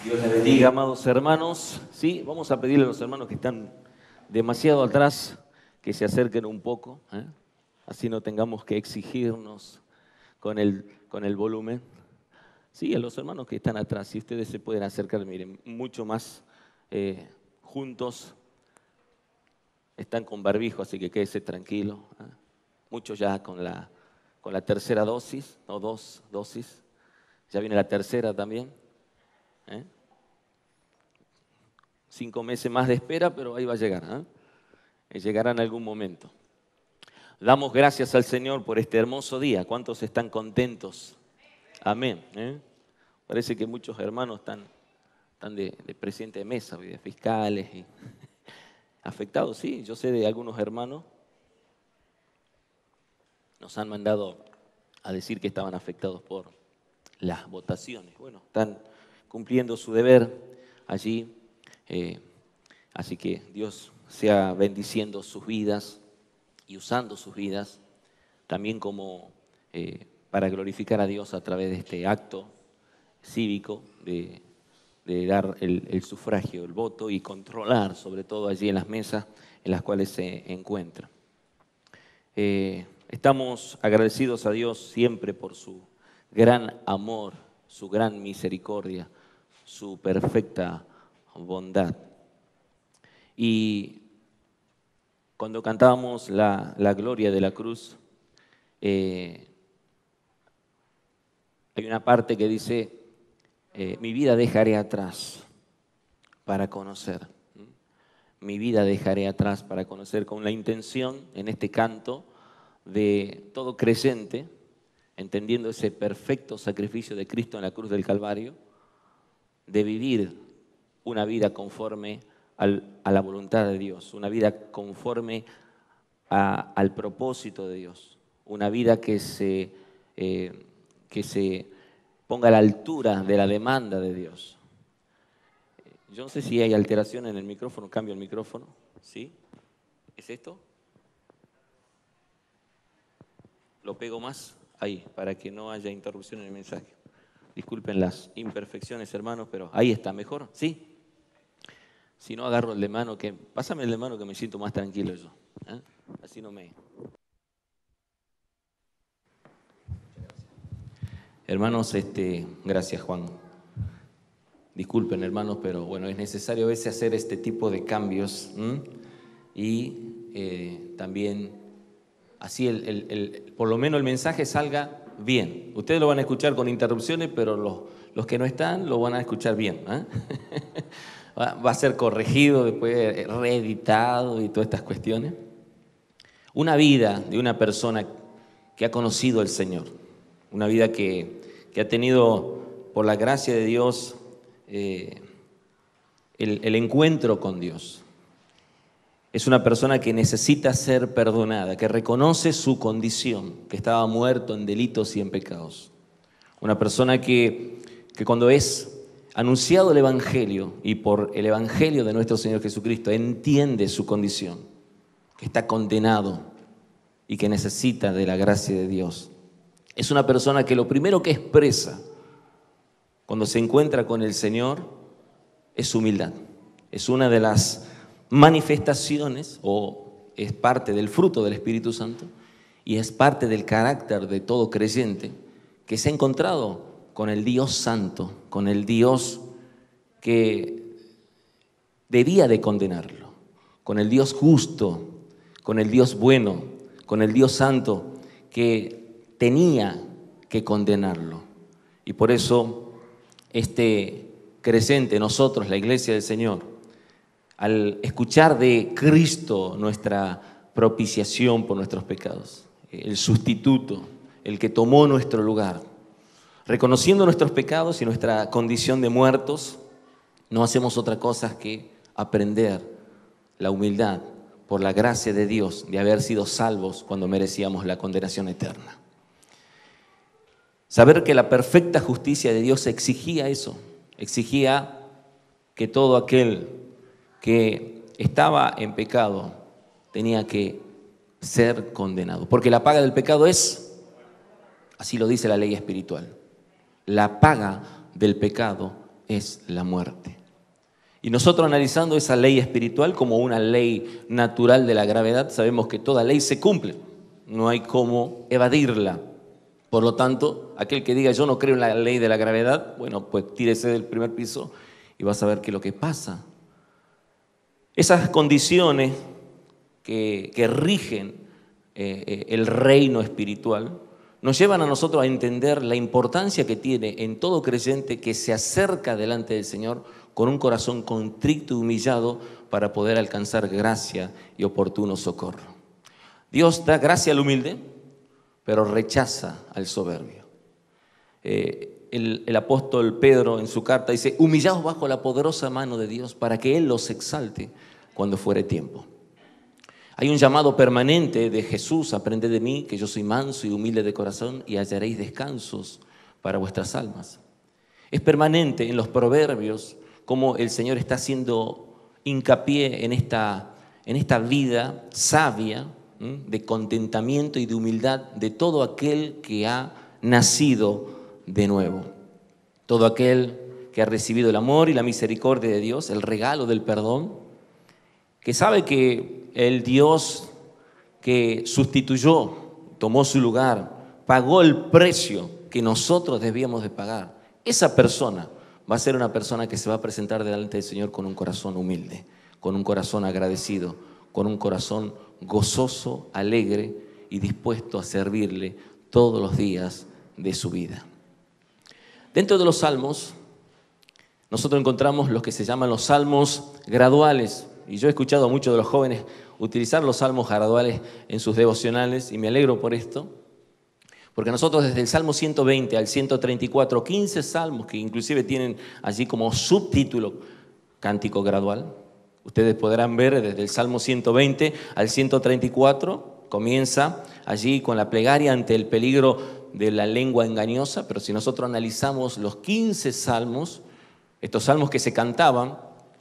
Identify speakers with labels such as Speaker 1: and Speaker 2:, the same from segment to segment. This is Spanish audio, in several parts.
Speaker 1: Dios les bendiga, amados hermanos. Sí, vamos a pedirle a los hermanos que están demasiado atrás que se acerquen un poco, así no tengamos que exigirnos con el volumen. Sí, a los hermanos que están atrás, si ustedes se pueden acercar, miren, mucho más juntos. Están con barbijo, así que quédese tranquilo. Muchos ya con la tercera dosis, o 2 dosis. Ya viene la tercera también. 5 meses más de espera, pero ahí va a llegar. Llegará en algún momento. Damos gracias al Señor por este hermoso día. ¿Cuántos están contentos? Amén. Parece que muchos hermanos están de presidente de mesa, de fiscales y afectados. Sí, yo sé de algunos hermanos. Nos han mandado a decir que estaban afectados por las votaciones. Bueno, están cumpliendo su deber allí. Así que Dios sea bendiciendo sus vidas y usando sus vidas también como para glorificar a Dios a través de este acto cívico de dar el sufragio, el voto y controlar sobre todo allí en las mesas en las cuales se encuentran. Estamos agradecidos a Dios siempre por su gran amor, su gran misericordia, su perfecta bondad. Y cuando cantábamos la gloria de la cruz, hay una parte que dice, mi vida dejaré atrás para conocer. Mi vida dejaré atrás para conocer, con la intención en este canto de todo creyente, entendiendo ese perfecto sacrificio de Cristo en la cruz del Calvario, de vivir una vida conforme a la voluntad de Dios, una vida conforme al propósito de Dios, una vida que se ponga a la altura de la demanda de Dios. Yo no sé si hay alteración en el micrófono, cambio el micrófono, ¿sí? ¿Es esto? ¿Lo pego más? Ahí, para que no haya interrupción en el mensaje. Disculpen las imperfecciones, hermanos, pero ahí está, ¿mejor? ¿Sí? Si no, agarro el de mano, pásame el de mano que me siento más tranquilo yo. Así no me... Hermanos, gracias Juan. Disculpen, hermanos, pero bueno, es necesario a veces hacer este tipo de cambios y también así por lo menos el mensaje salga bien. Ustedes lo van a escuchar con interrupciones, pero los que no están lo van a escuchar bien. Va a ser corregido, después reeditado y todas estas cuestiones. Una vida de una persona que ha conocido al Señor, una vida que ha tenido, por la gracia de Dios, el encuentro con Dios. Es una persona que necesita ser perdonada, que reconoce su condición, que estaba muerto en delitos y en pecados. Una persona que cuando es anunciado el Evangelio y por el Evangelio de nuestro Señor Jesucristo entiende su condición, que está condenado y que necesita de la gracia de Dios. Es una persona que lo primero que expresa cuando se encuentra con el Señor es humildad. Es una de las manifestaciones o es parte del fruto del Espíritu Santo y es parte del carácter de todo creyente que se ha encontrado con el Dios santo, con el Dios que debía de condenarlo, con el Dios justo, con el Dios bueno, con el Dios santo que tenía que condenarlo. Y por eso este creyente, nosotros, la Iglesia del Señor, al escuchar de Cristo nuestra propiciación por nuestros pecados, el sustituto, el que tomó nuestro lugar, reconociendo nuestros pecados y nuestra condición de muertos, no hacemos otra cosa que aprender la humildad por la gracia de Dios de haber sido salvos cuando merecíamos la condenación eterna. Saber que la perfecta justicia de Dios exigía eso, exigía que todo aquel que estaba en pecado tenía que ser condenado, porque la paga del pecado es, así lo dice la ley espiritual, la paga del pecado es la muerte. Y nosotros, analizando esa ley espiritual como una ley natural de la gravedad, sabemos que toda ley se cumple, no hay cómo evadirla. Por lo tanto, aquel que diga yo no creo en la ley de la gravedad, bueno, pues tírese del primer piso y vas a ver qué es lo que pasa. Esas condiciones que rigen el reino espiritual nos llevan a nosotros a entender la importancia que tiene en todo creyente que se acerca delante del Señor con un corazón contrito y humillado para poder alcanzar gracia y oportuno socorro. Dios da gracia al humilde, pero rechaza al soberbio. El apóstol Pedro en su carta dice: humillaos bajo la poderosa mano de Dios para que Él los exalte cuando fuere tiempo. Hay un llamado permanente de Jesús: aprended de mí, que yo soy manso y humilde de corazón, y hallaréis descansos para vuestras almas. Es permanente en los proverbios como el Señor está haciendo hincapié en esta vida sabia, de contentamiento y de humildad de todo aquel que ha nacido de nuevo. Todo aquel que ha recibido el amor y la misericordia de Dios, el regalo del perdón, que sabe que el Dios que sustituyó, tomó su lugar, pagó el precio que nosotros debíamos de pagar, esa persona va a ser una persona que se va a presentar delante del Señor con un corazón humilde, con un corazón agradecido, con un corazón gozoso, alegre y dispuesto a servirle todos los días de su vida. Dentro de los salmos, nosotros encontramos los que se llaman los salmos graduales. Y yo he escuchado a muchos de los jóvenes utilizar los salmos graduales en sus devocionales y me alegro por esto. Porque nosotros desde el Salmo 120 al 134, 15 salmos que inclusive tienen allí como subtítulo Cántico Gradual. Ustedes podrán ver desde el Salmo 120 al 134, comienza allí con la plegaria ante el peligro de la lengua engañosa, pero si nosotros analizamos los 15 salmos, estos salmos que se cantaban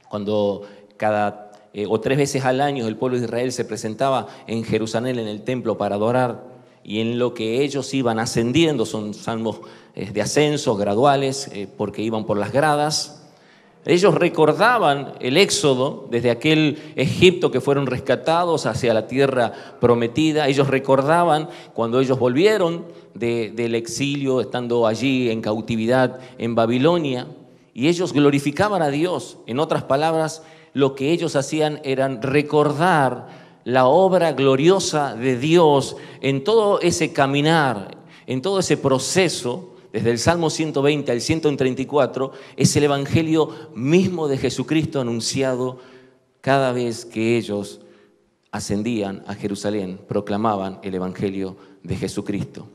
Speaker 1: cuando cada o 3 veces al año el pueblo de Israel se presentaba en Jerusalén en el templo para adorar, y en lo que ellos iban ascendiendo, son salmos de ascenso, graduales, porque iban por las gradas. Ellos recordaban el éxodo desde aquel Egipto que fueron rescatados hacia la tierra prometida. Ellos recordaban cuando ellos volvieron del exilio, estando allí en cautividad en Babilonia, y ellos glorificaban a Dios. En otras palabras, lo que ellos hacían eran recordar la obra gloriosa de Dios en todo ese caminar, en todo ese proceso. Desde el Salmo 120 al 134 es el evangelio mismo de Jesucristo anunciado cada vez que ellos ascendían a Jerusalén, proclamaban el evangelio de Jesucristo.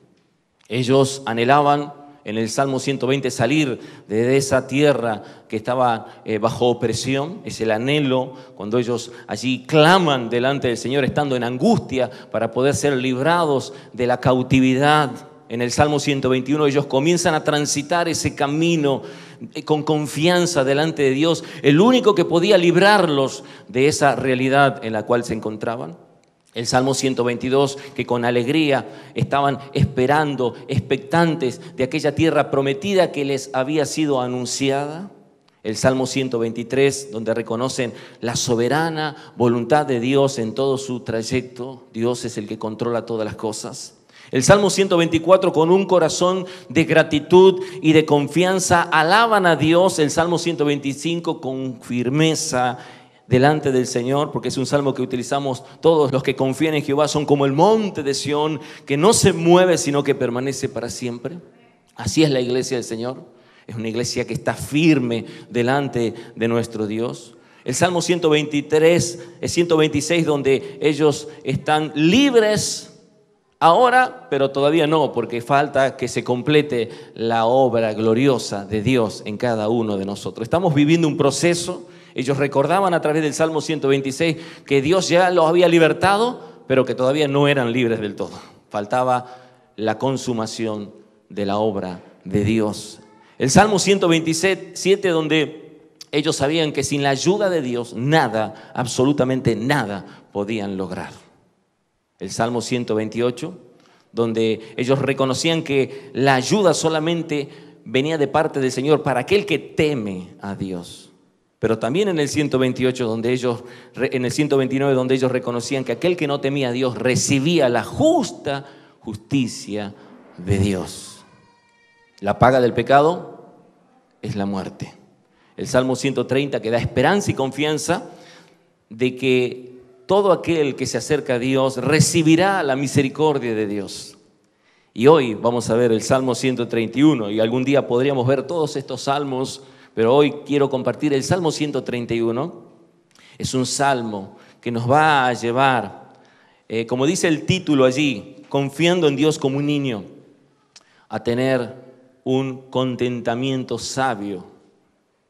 Speaker 1: Ellos anhelaban en el Salmo 120 salir de esa tierra que estaba bajo opresión. Es el anhelo cuando ellos allí claman delante del Señor estando en angustia para poder ser librados de la cautividad. En el Salmo 121 ellos comienzan a transitar ese camino con confianza delante de Dios, el único que podía librarlos de esa realidad en la cual se encontraban. El Salmo 122, que con alegría estaban esperando, expectantes de aquella tierra prometida que les había sido anunciada. El Salmo 123, donde reconocen la soberana voluntad de Dios en todo su trayecto. Dios es el que controla todas las cosas. El Salmo 124, con un corazón de gratitud y de confianza, alaban a Dios. El Salmo 125, con firmeza delante del Señor, porque es un salmo que utilizamos todos los que confían en Jehová, son como el monte de Sión, que no se mueve, sino que permanece para siempre. Así es la iglesia del Señor. Es una iglesia que está firme delante de nuestro Dios. El Salmo 126, donde ellos están libres ahora, pero todavía no, porque falta que se complete la obra gloriosa de Dios en cada uno de nosotros. Estamos viviendo un proceso. Ellos recordaban a través del Salmo 126 que Dios ya los había libertado, pero que todavía no eran libres del todo. Faltaba la consumación de la obra de Dios. El Salmo 127, donde ellos sabían que sin la ayuda de Dios nada, absolutamente nada, podían lograr. El Salmo 128, donde ellos reconocían que la ayuda solamente venía de parte del Señor para aquel que teme a Dios. Pero también en el 128, en el 129, donde ellos reconocían que aquel que no temía a Dios recibía la justa justicia de Dios. La paga del pecado es la muerte. El Salmo 130 que da esperanza y confianza de que todo aquel que se acerca a Dios recibirá la misericordia de Dios. Y hoy vamos a ver el Salmo 131 y algún día podríamos ver todos estos salmos, pero hoy quiero compartir el Salmo 131. Es un salmo que nos va a llevar, como dice el título allí, confiando en Dios como un niño, a tener un contentamiento sabio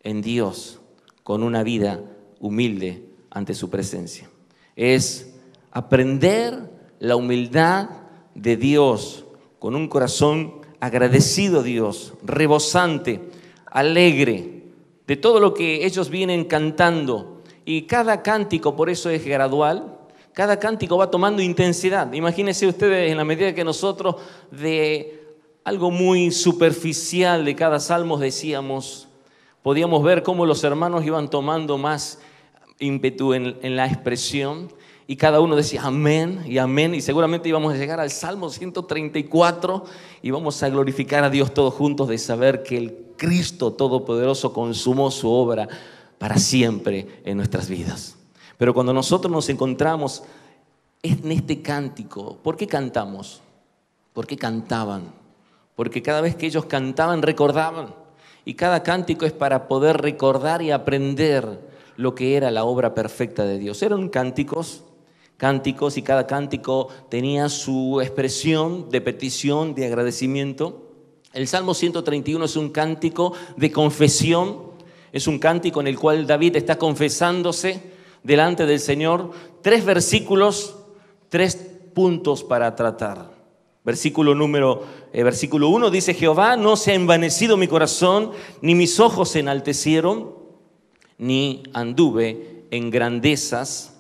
Speaker 1: en Dios con una vida humilde ante su presencia. Es aprender la humildad de Dios con un corazón agradecido a Dios, rebosante, alegre de todo lo que ellos vienen cantando. Y cada cántico por eso es gradual, cada cántico va tomando intensidad. Imagínense ustedes, en la medida que nosotros de algo muy superficial de cada salmo decíamos, podíamos ver cómo los hermanos iban tomando más ímpetu en la expresión y cada uno decía amén y amén, y seguramente íbamos a llegar al Salmo 134 y vamos a glorificar a Dios todos juntos de saber que el Cristo Todopoderoso consumó su obra para siempre en nuestras vidas. Pero cuando nosotros nos encontramos en este cántico, ¿por qué cantamos? ¿Por qué cantaban? Porque cada vez que ellos cantaban recordaban, y cada cántico es para poder recordar y aprender lo que era la obra perfecta de Dios. Eran cánticos y cada cántico tenía su expresión de petición, de agradecimiento. El Salmo 131 es un cántico de confesión, es un cántico en el cual David está confesándose delante del Señor. 3 versículos, 3 puntos para tratar. Versículo 1 dice: Jehová, no se ha envanecido mi corazón, ni mis ojos se enaltecieron, ni anduve en grandezas,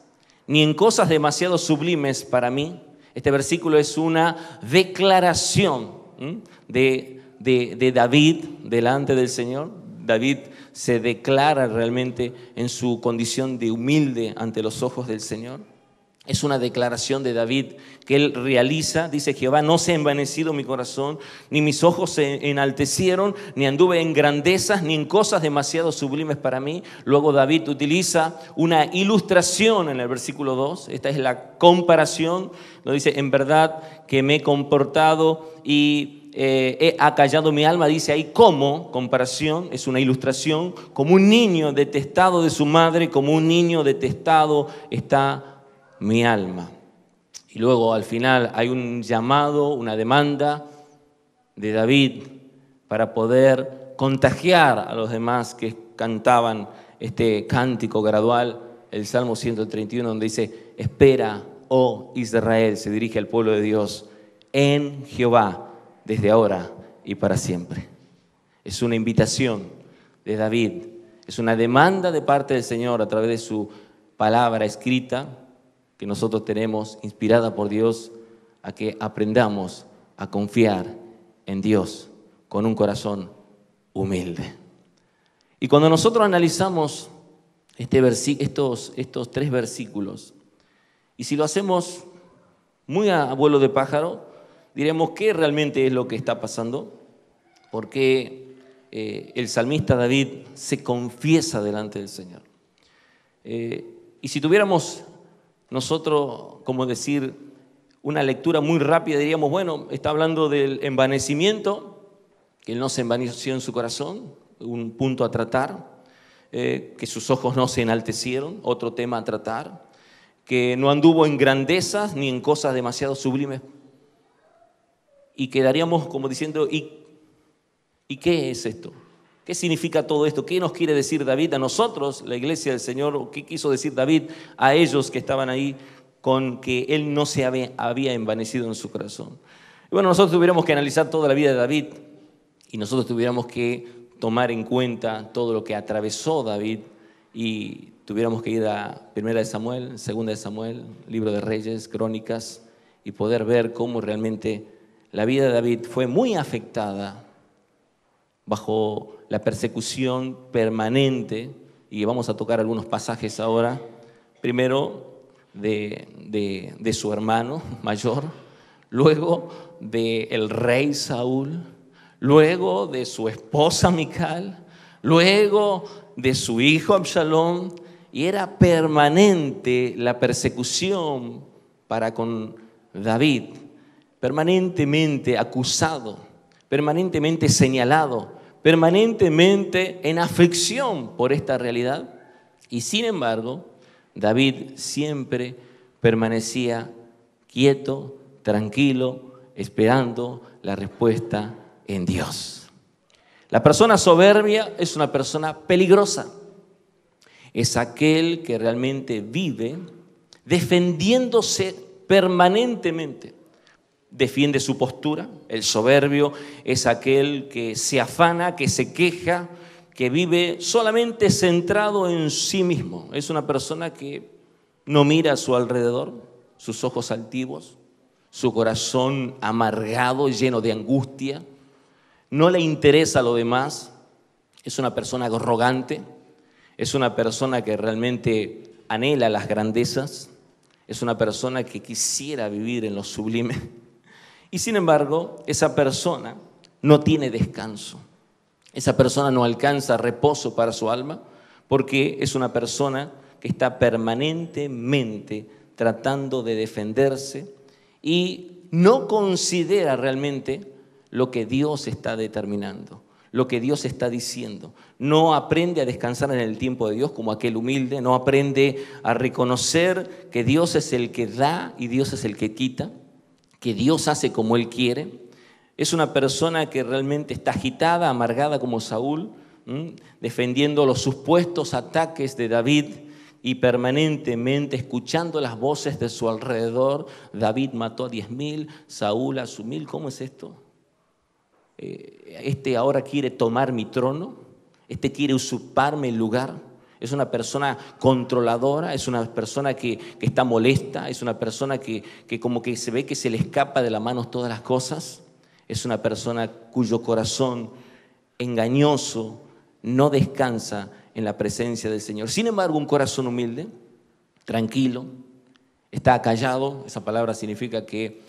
Speaker 1: ni en cosas demasiado sublimes para mí. Este versículo es una declaración de David delante del Señor. David se declara realmente en su condición de humilde ante los ojos del Señor. Es una declaración de David que él realiza. Dice: Jehová, no se ha envanecido mi corazón, ni mis ojos se enaltecieron, ni anduve en grandezas, ni en cosas demasiado sublimes para mí. Luego David utiliza una ilustración en el versículo 2. Esta es la comparación. Nos dice: en verdad que me he comportado y he acallado mi alma. Dice ahí como comparación, es una ilustración, como un niño detestado de su madre, como un niño detestado está mi alma. Y luego al final hay un llamado, una demanda de David para poder contagiar a los demás que cantaban este cántico gradual, el Salmo 131, donde dice: espera, oh Israel, se dirige al pueblo de Dios, en Jehová, desde ahora y para siempre. Es una invitación de David, es una demanda de parte del Señor a través de su palabra escrita, que nosotros tenemos, inspirada por Dios, a que aprendamos a confiar en Dios con un corazón humilde. Y cuando nosotros analizamos estos 3 versículos, y si lo hacemos muy a vuelo de pájaro, diremos qué realmente es lo que está pasando, porque el salmista David se confiesa delante del Señor. Y si tuviéramos nosotros, como decir, una lectura muy rápida, diríamos, bueno, está hablando del envanecimiento, que él no se envaneció en su corazón, un punto a tratar, que sus ojos no se enaltecieron, otro tema a tratar, que no anduvo en grandezas ni en cosas demasiado sublimes. Y quedaríamos como diciendo, ¿y qué es esto? ¿Qué significa todo esto? ¿Qué nos quiere decir David a nosotros, la iglesia del Señor? ¿Qué quiso decir David a ellos que estaban ahí con que él no se había envanecido en su corazón? Y bueno, nosotros tuviéramos que analizar toda la vida de David y nosotros tuviéramos que tomar en cuenta todo lo que atravesó David y tuviéramos que ir a 1 de Samuel, 2 de Samuel, libro de Reyes, Crónicas, y poder ver cómo realmente la vida de David fue muy afectada bajo la persecución permanente, y vamos a tocar algunos pasajes ahora, primero de su hermano mayor, luego del rey Saúl, luego de su esposa Mical, luego de su hijo Absalón, y era permanente la persecución para con David, permanentemente acusado, permanentemente señalado, permanentemente en aflicción por esta realidad. Y sin embargo, David siempre permanecía quieto, tranquilo, esperando la respuesta en Dios. La persona soberbia es una persona peligrosa. Es aquel que realmente vive defendiéndose permanentemente. Defiende su postura. El soberbio es aquel que se afana, que se queja, que vive solamente centrado en sí mismo. Es una persona que no mira a su alrededor, sus ojos altivos, su corazón amargado, lleno de angustia. No le interesa lo demás. Es una persona arrogante. Es una persona que realmente anhela las grandezas. Es una persona que quisiera vivir en lo sublime. Y sin embargo, esa persona no tiene descanso. Esa persona no alcanza reposo para su alma porque es una persona que está permanentemente tratando de defenderse y no considera realmente lo que Dios está determinando, lo que Dios está diciendo. No aprende a descansar en el tiempo de Dios como aquel humilde, no aprende a reconocer que Dios es el que da y Dios es el que quita, que Dios hace como Él quiere. Es una persona que realmente está agitada, amargada como Saúl, defendiendo los supuestos ataques de David y permanentemente escuchando las voces de su alrededor. David mató a 10,000, Saúl a su 1,000. ¿Cómo es esto? Este ahora quiere tomar mi trono, este quiere usurparme el lugar. Es una persona controladora, es una persona que está molesta, es una persona que como que se ve que se le escapa de las manos todas las cosas. Es una persona cuyo corazón engañoso no descansa en la presencia del Señor. Sin embargo, un corazón humilde, tranquilo, está callado. Esa palabra significa que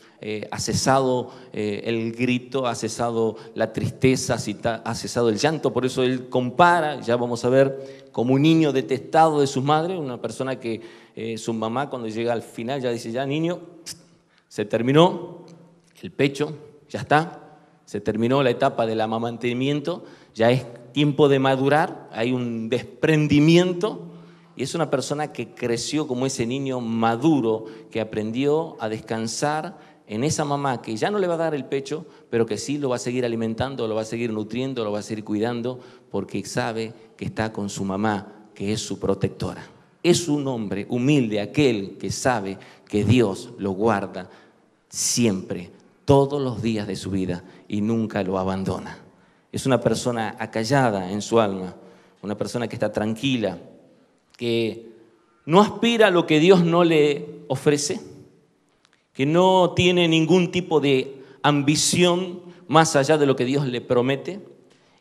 Speaker 1: ha cesado el grito, ha cesado la tristeza, ha cesado el llanto. Por eso él compara, ya vamos a ver, como un niño detestado de su madre, una persona que su mamá cuando llega al final ya dice, ya niño, se terminó el pecho, ya está, se terminó la etapa del amamantamiento, ya es tiempo de madurar, hay un desprendimiento. Y es una persona que creció como ese niño maduro que aprendió a descansar en esa mamá que ya no le va a dar el pecho, pero que sí lo va a seguir alimentando, lo va a seguir nutriendo, lo va a seguir cuidando, porque sabe que está con su mamá, que es su protectora. Es un hombre humilde, aquel que sabe que Dios lo guarda siempre, todos los días de su vida y nunca lo abandona. Es una persona acallada en su alma, una persona que está tranquila, que no aspira a lo que Dios no le ofrece, que no tiene ningún tipo de ambición más allá de lo que Dios le promete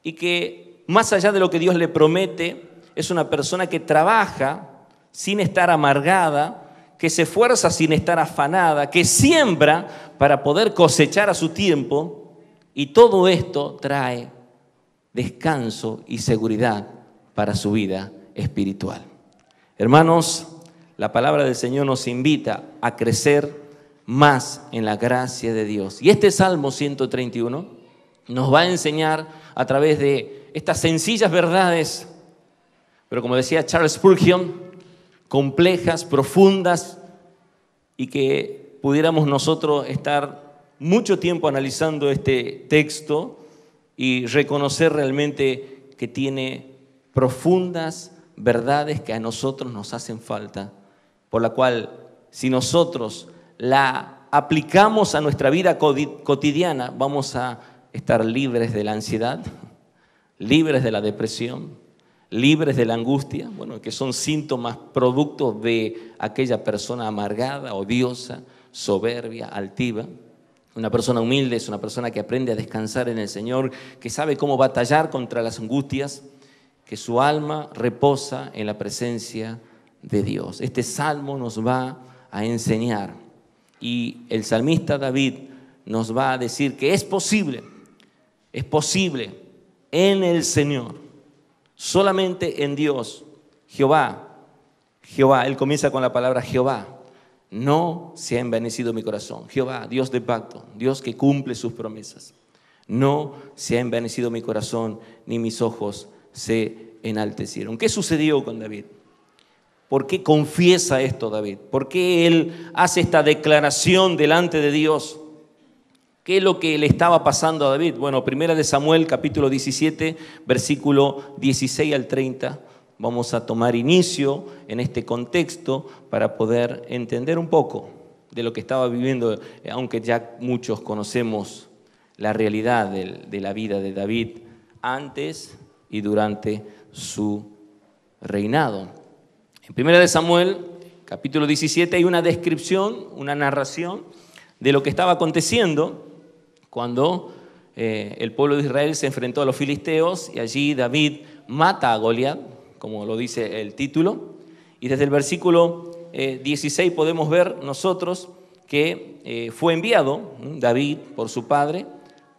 Speaker 1: y que más allá de lo que Dios le promete es una persona que trabaja sin estar amargada, que se esfuerza sin estar afanada, que siembra para poder cosechar a su tiempo, y todo esto trae descanso y seguridad para su vida espiritual. Hermanos, la palabra del Señor nos invita a crecer más en la gracia de Dios. Y este Salmo 131 nos va a enseñar a través de estas sencillas verdades, pero como decía Charles Spurgeon, complejas, profundas, y que pudiéramos nosotros estar mucho tiempo analizando este texto y reconocer realmente que tiene profundas verdades que a nosotros nos hacen falta, por la cual si nosotros la aplicamos a nuestra vida cotidiana, vamos a estar libres de la ansiedad, libres de la depresión, libres de la angustia, bueno, que son síntomas productos de aquella persona amargada, odiosa, soberbia, altiva. Una persona humilde es una persona que aprende a descansar en el Señor, que sabe cómo batallar contra las angustias, que su alma reposa en la presencia de Dios. Este salmo nos va a enseñar, y el salmista David nos va a decir que es posible en el Señor, solamente en Dios, Jehová, él comienza con la palabra Jehová, no se ha envanecido mi corazón. Jehová, Dios de pacto, Dios que cumple sus promesas. No se ha envanecido mi corazón, ni mis ojos se enaltecieron. ¿Qué sucedió con David? ¿Por qué confiesa esto David? ¿Por qué él hace esta declaración delante de Dios? ¿Qué es lo que le estaba pasando a David? Bueno, 1 Samuel capítulo 17, versículo 16 al 30. Vamos a tomar inicio en este contexto para poder entender un poco de lo que estaba viviendo, aunque ya muchos conocemos la realidad de la vida de David antes y durante su reinado. En 1 Samuel capítulo 17 hay una descripción, una narración de lo que estaba aconteciendo cuando el pueblo de Israel se enfrentó a los filisteos, y allí David mata a Goliat, como lo dice el título, y desde el versículo 16 podemos ver nosotros que fue enviado David por su padre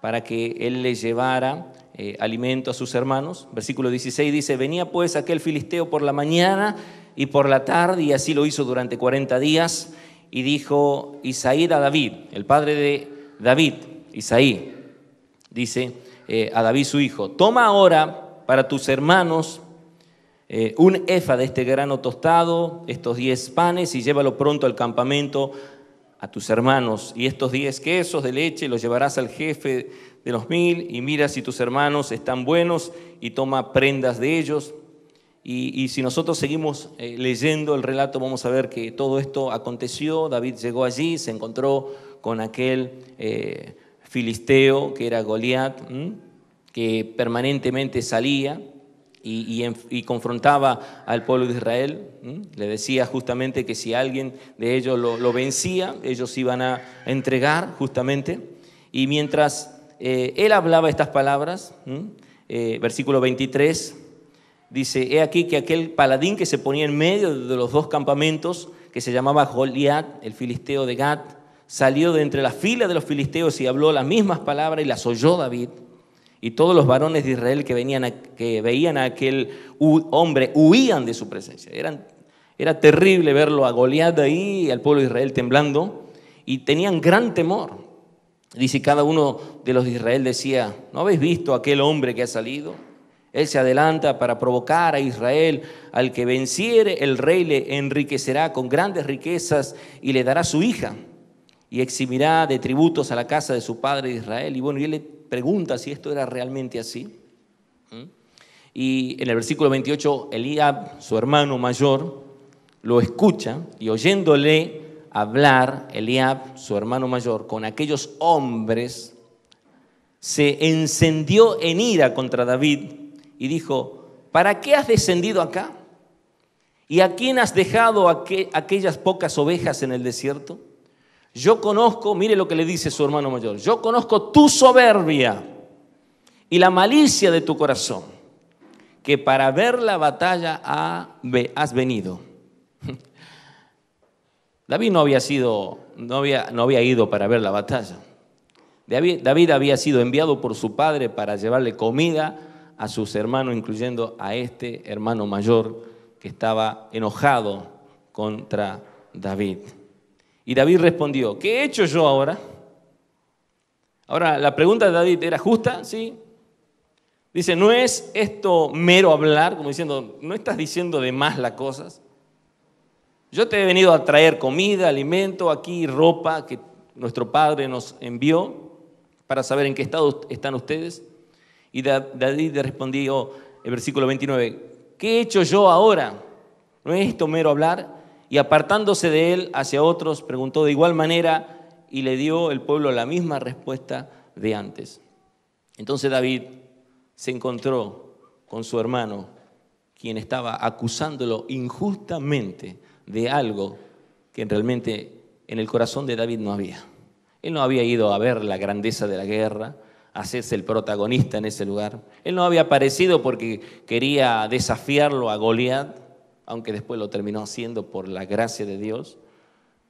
Speaker 1: para que él le llevara alimento a sus hermanos. Versículo 16 dice: venía pues aquel filisteo por la mañana y por la tarde, y así lo hizo durante 40 días, y dijo Isaí a David, el padre de David, Isaí, dice a David su hijo: toma ahora para tus hermanos un efa de este grano tostado, estos 10 panes, y llévalo pronto al campamento a tus hermanos, y estos 10 quesos de leche los llevarás al jefe de los 1000, y mira si tus hermanos están buenos, y toma prendas de ellos. Y si nosotros seguimos leyendo el relato, vamos a ver que todo esto aconteció. David llegó allí, se encontró con aquel filisteo que era Goliat, que permanentemente salía y confrontaba al pueblo de Israel. Le decía justamente que si alguien de ellos lo vencía, ellos iban a entregar justamente. Y mientras él hablaba estas palabras, versículo 23, dice: he aquí que aquel paladín que se ponía en medio de los dos campamentos, que se llamaba Goliat, el filisteo de Gat, salió de entre las filas de los filisteos y habló las mismas palabras, y las oyó David. Y todos los varones de Israel que veían a aquel hombre huían de su presencia. Era terrible verlo a Goliat ahí, y al pueblo de Israel temblando, y tenían gran temor. Dice: cada uno de los de Israel decía: ¿no habéis visto a aquel hombre que ha salido? Él se adelanta para provocar a Israel. Al que venciere, el rey le enriquecerá con grandes riquezas y le dará su hija, y eximirá de tributos a la casa de su padre Israel. Y bueno, y él le pregunta si esto era realmente así. Y en el versículo 28, Eliab, su hermano mayor, lo escucha, y oyéndole hablar, Eliab, su hermano mayor, con aquellos hombres, se encendió en ira contra David y dijo: ¿para qué has descendido acá? ¿Y a quién has dejado aquellas pocas ovejas en el desierto? Yo conozco, mire lo que le dice su hermano mayor: yo conozco tu soberbia y la malicia de tu corazón, que para ver la batalla has venido. David no había ido para ver la batalla. David había sido enviado por su padre para llevarle comida a sus hermanos, incluyendo a este hermano mayor que estaba enojado contra David. Y David respondió: ¿qué he hecho yo ahora? Ahora, la pregunta de David era justa, ¿sí? Dice: ¿no es esto mero hablar? Como diciendo, ¿no estás diciendo de más las cosas? Yo te he venido a traer comida, alimento, aquí ropa que nuestro padre nos envió para saber en qué estado están ustedes. Y David respondió, el versículo 29, ¿qué he hecho yo ahora? ¿No es esto mero hablar? Y apartándose de él hacia otros, preguntó de igual manera, y le dio el pueblo la misma respuesta de antes. Entonces David se encontró con su hermano, quien estaba acusándolo injustamente de algo que realmente en el corazón de David no había. Él no había ido a ver la grandeza de la guerra, a hacerse el protagonista en ese lugar. Él no había aparecido porque quería desafiarlo a Goliat, aunque después lo terminó haciendo por la gracia de Dios.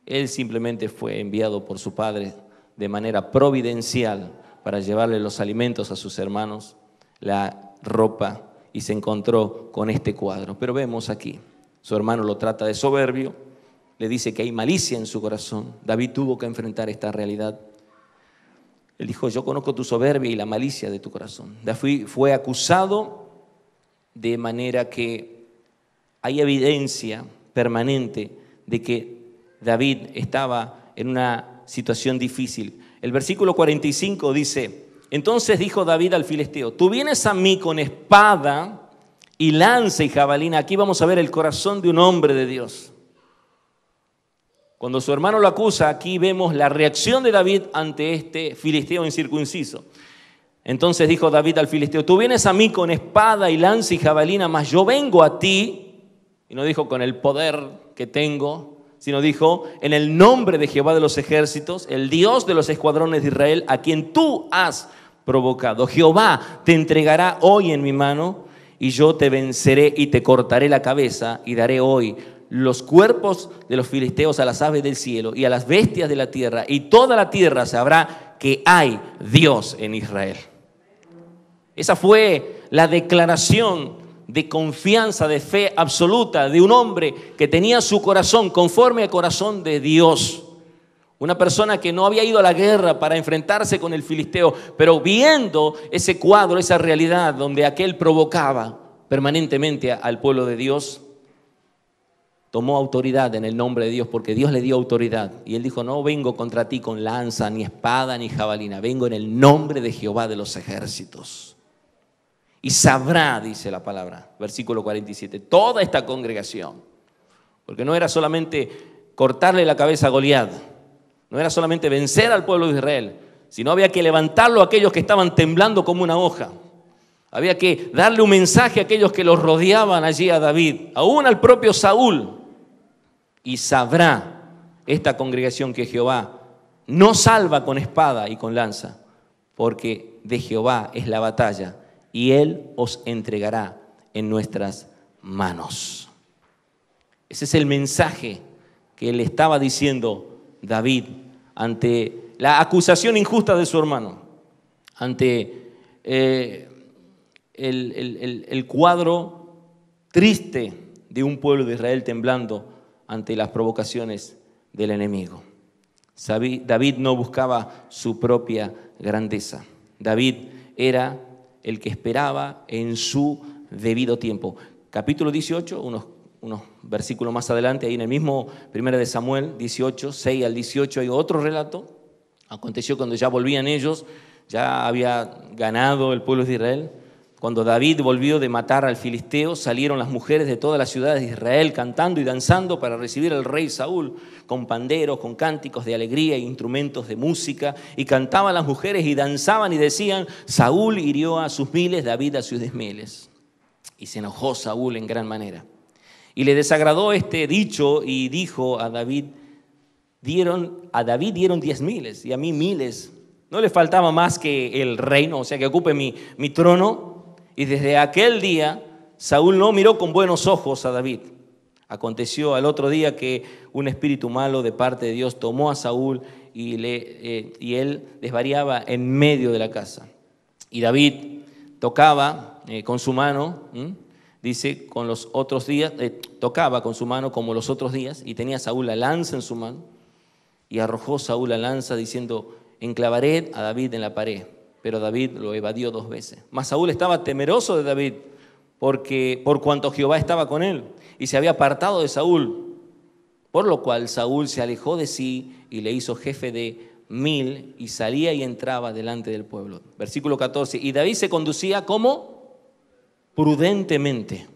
Speaker 1: Él simplemente fue enviado por su padre de manera providencial para llevarle los alimentos a sus hermanos, la ropa, y se encontró con este cuadro. Pero vemos aquí, su hermano lo trata de soberbio, le dice que hay malicia en su corazón. David tuvo que enfrentar esta realidad. Él dijo: yo conozco tu soberbia y la malicia de tu corazón. David fue acusado de manera que hay evidencia permanente de que David estaba en una situación difícil. El versículo 45 dice: entonces dijo David al filisteo: tú vienes a mí con espada y lanza y jabalina. Aquí vamos a ver el corazón de un hombre de Dios. Cuando su hermano lo acusa, aquí vemos la reacción de David ante este filisteo incircunciso. Entonces dijo David al filisteo: tú vienes a mí con espada y lanza y jabalina, mas yo vengo a ti. Y no dijo con el poder que tengo, sino dijo: en el nombre de Jehová de los ejércitos, el Dios de los escuadrones de Israel, a quien tú has provocado. Jehová te entregará hoy en mi mano, y yo te venceré y te cortaré la cabeza, y daré hoy los cuerpos de los filisteos a las aves del cielo y a las bestias de la tierra, y toda la tierra sabrá que hay Dios en Israel. Esa fue la declaración de confianza, de fe absoluta de un hombre que tenía su corazón conforme al corazón de Dios. Una persona que no había ido a la guerra para enfrentarse con el filisteo, pero viendo ese cuadro, esa realidad donde aquel provocaba permanentemente al pueblo de Dios, tomó autoridad en el nombre de Dios, porque Dios le dio autoridad. Y él dijo: no vengo contra ti con lanza, ni espada, ni jabalina. Vengo en el nombre de Jehová de los ejércitos. Y sabrá, dice la palabra, versículo 47, toda esta congregación. Porque no era solamente cortarle la cabeza a Goliat, no era solamente vencer al pueblo de Israel, sino había que levantarlo a aquellos que estaban temblando como una hoja. Había que darle un mensaje a aquellos que los rodeaban allí a David, aún al propio Saúl. Y sabrá esta congregación que Jehová no salva con espada y con lanza, porque de Jehová es la batalla, y Él os entregará en nuestras manos. Ese es el mensaje que le estaba diciendo David ante la acusación injusta de su hermano, ante el cuadro triste de un pueblo de Israel temblando ante las provocaciones del enemigo. David no buscaba su propia grandeza. David era el que esperaba en su debido tiempo. Capítulo 18, unos versículos más adelante, ahí en el mismo 1 de Samuel 18, 6 al 18, hay otro relato. Aconteció cuando ya volvían ellos, ya había ganado el pueblo de Israel. Cuando David volvió de matar al filisteo, salieron las mujeres de todas las ciudades de Israel cantando y danzando para recibir al rey Saúl, con panderos, con cánticos de alegría e instrumentos de música. Y cantaban las mujeres y danzaban y decían: Saúl hirió a sus miles, David a sus 10.000. Y se enojó Saúl en gran manera. Y le desagradó este dicho y dijo a David: a David dieron 10.000 y a mí 1.000. No le faltaba más que el reino, o sea, que ocupe mi trono. Y desde aquel día Saúl no miró con buenos ojos a David. Aconteció al otro día que un espíritu malo de parte de Dios tomó a Saúl y él desvariaba en medio de la casa. Y David tocaba con su mano, dice, con los otros días, tocaba con su mano como los otros días, y tenía Saúl la lanza en su mano, y arrojó Saúl la lanza diciendo: enclavaré a David en la pared. Pero David lo evadió 2 veces. Mas Saúl estaba temeroso de David, por cuanto Jehová estaba con él, y se había apartado de Saúl. Por lo cual Saúl se alejó de sí y le hizo jefe de 1.000, y salía y entraba delante del pueblo. Versículo 14. Y David se conducía como prudentemente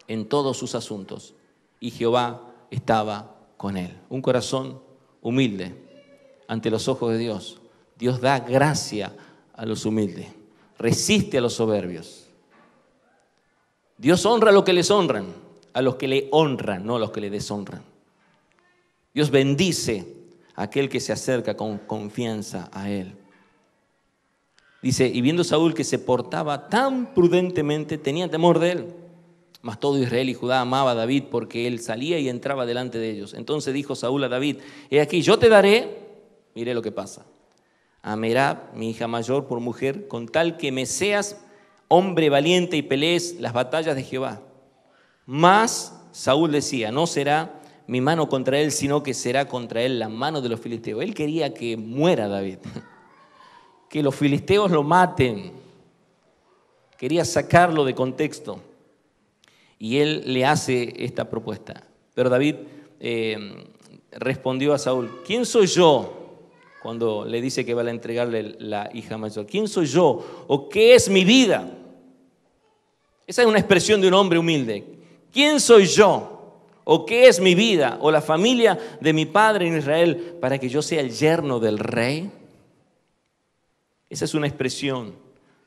Speaker 1: en todos sus asuntos, y Jehová estaba con él. Un corazón humilde ante los ojos de Dios. Dios da gracia a los humildes, resiste a los soberbios. Dios honra a los que les honran, a los que le honran, no a los que le deshonran. Dios bendice aquel que se acerca con confianza a él. Dice, y viendo Saúl que se portaba tan prudentemente, tenía temor de él. Mas todo Israel y Judá amaba a David porque él salía y entraba delante de ellos. Entonces dijo Saúl a David, he aquí, yo te daré, mire lo que pasa, a Merab, mi hija mayor, por mujer, con tal que me seas hombre valiente y pelees las batallas de Jehová. Mas Saúl decía, no será mi mano contra él, sino que será contra él la mano de los filisteos. Él quería que muera David, que los filisteos lo maten. Quería sacarlo de contexto. Y él le hace esta propuesta. Pero David respondió a Saúl, ¿quién soy yo? Cuando le dice que va a entregarle la hija mayor. ¿Quién soy yo? ¿O qué es mi vida? Esa es una expresión de un hombre humilde. ¿Quién soy yo? ¿O qué es mi vida? ¿O la familia de mi padre en Israel para que yo sea el yerno del rey? Esa es una expresión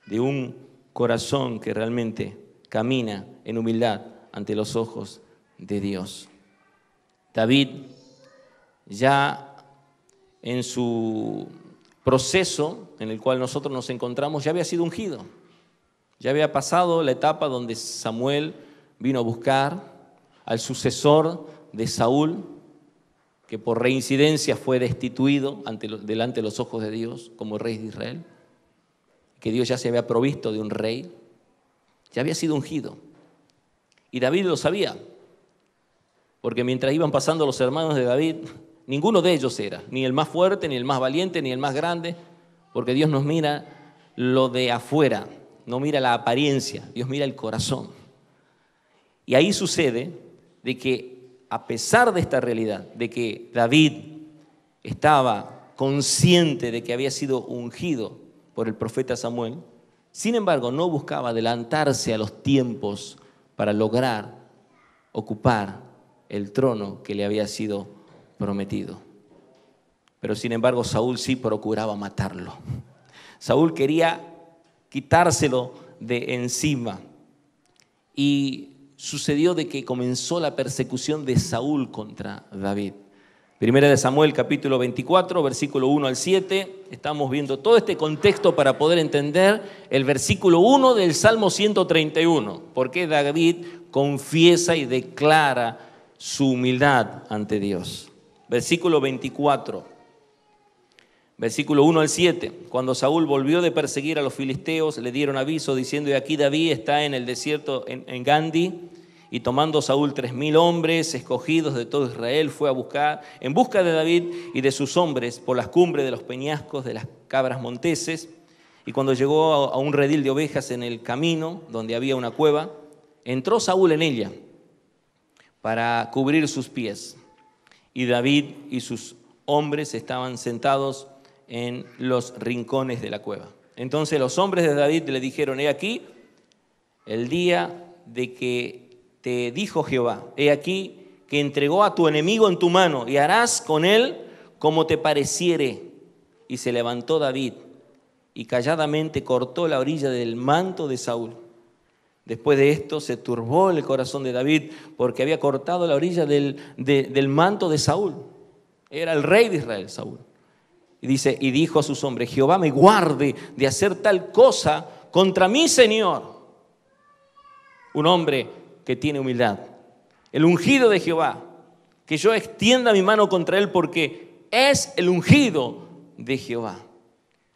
Speaker 1: de un corazón que realmente camina en humildad ante los ojos de Dios. David, ya en su proceso en el cual nosotros nos encontramos, ya había sido ungido. Ya había pasado la etapa donde Samuel vino a buscar al sucesor de Saúl, que por reincidencia fue destituido delante de los ojos de Dios como rey de Israel, que Dios ya se había provisto de un rey, ya había sido ungido. Y David lo sabía, porque mientras iban pasando los hermanos de David, ninguno de ellos era, ni el más fuerte, ni el más valiente, ni el más grande, porque Dios nos mira lo de afuera, no mira la apariencia, Dios mira el corazón. Y ahí sucede de que a pesar de esta realidad, de que David estaba consciente de que había sido ungido por el profeta Samuel, sin embargo no buscaba adelantarse a los tiempos para lograr ocupar el trono que le había sido prometido. Pero sin embargo Saúl sí procuraba matarlo. Saúl quería quitárselo de encima. Y sucedió de que comenzó la persecución de Saúl contra David. Primera de Samuel, capítulo 24, versículo 1 al 7. Estamos viendo todo este contexto para poder entender el versículo 1 del Salmo 131. Porque David confiesa y declara su humildad ante Dios. Versículo 24. Versículo 1 al 7. Cuando Saúl volvió de perseguir a los filisteos, le dieron aviso diciendo, y aquí David está en el desierto en Gandi. Y tomando Saúl 3,000 hombres escogidos de todo Israel, fue en busca de David y de sus hombres por las cumbres de los peñascos de las cabras monteses. Y cuando llegó a un redil de ovejas en el camino, donde había una cueva, entró Saúl en ella para cubrir sus pies. Y David y sus hombres estaban sentados en los rincones de la cueva. Entonces los hombres de David le dijeron, he aquí el día de que te dijo Jehová, he aquí que entregó a tu enemigo en tu mano y harás con él como te pareciere. Y se levantó David y calladamente cortó la orilla del manto de Saúl. Después de esto se turbó el corazón de David porque había cortado la orilla del manto de Saúl. Era el rey de Israel, Saúl. Y dice, y dijo a sus hombres, Jehová me guarde de hacer tal cosa contra mi Señor. Un hombre que tiene humildad, el ungido de Jehová, que yo extienda mi mano contra él porque es el ungido de Jehová.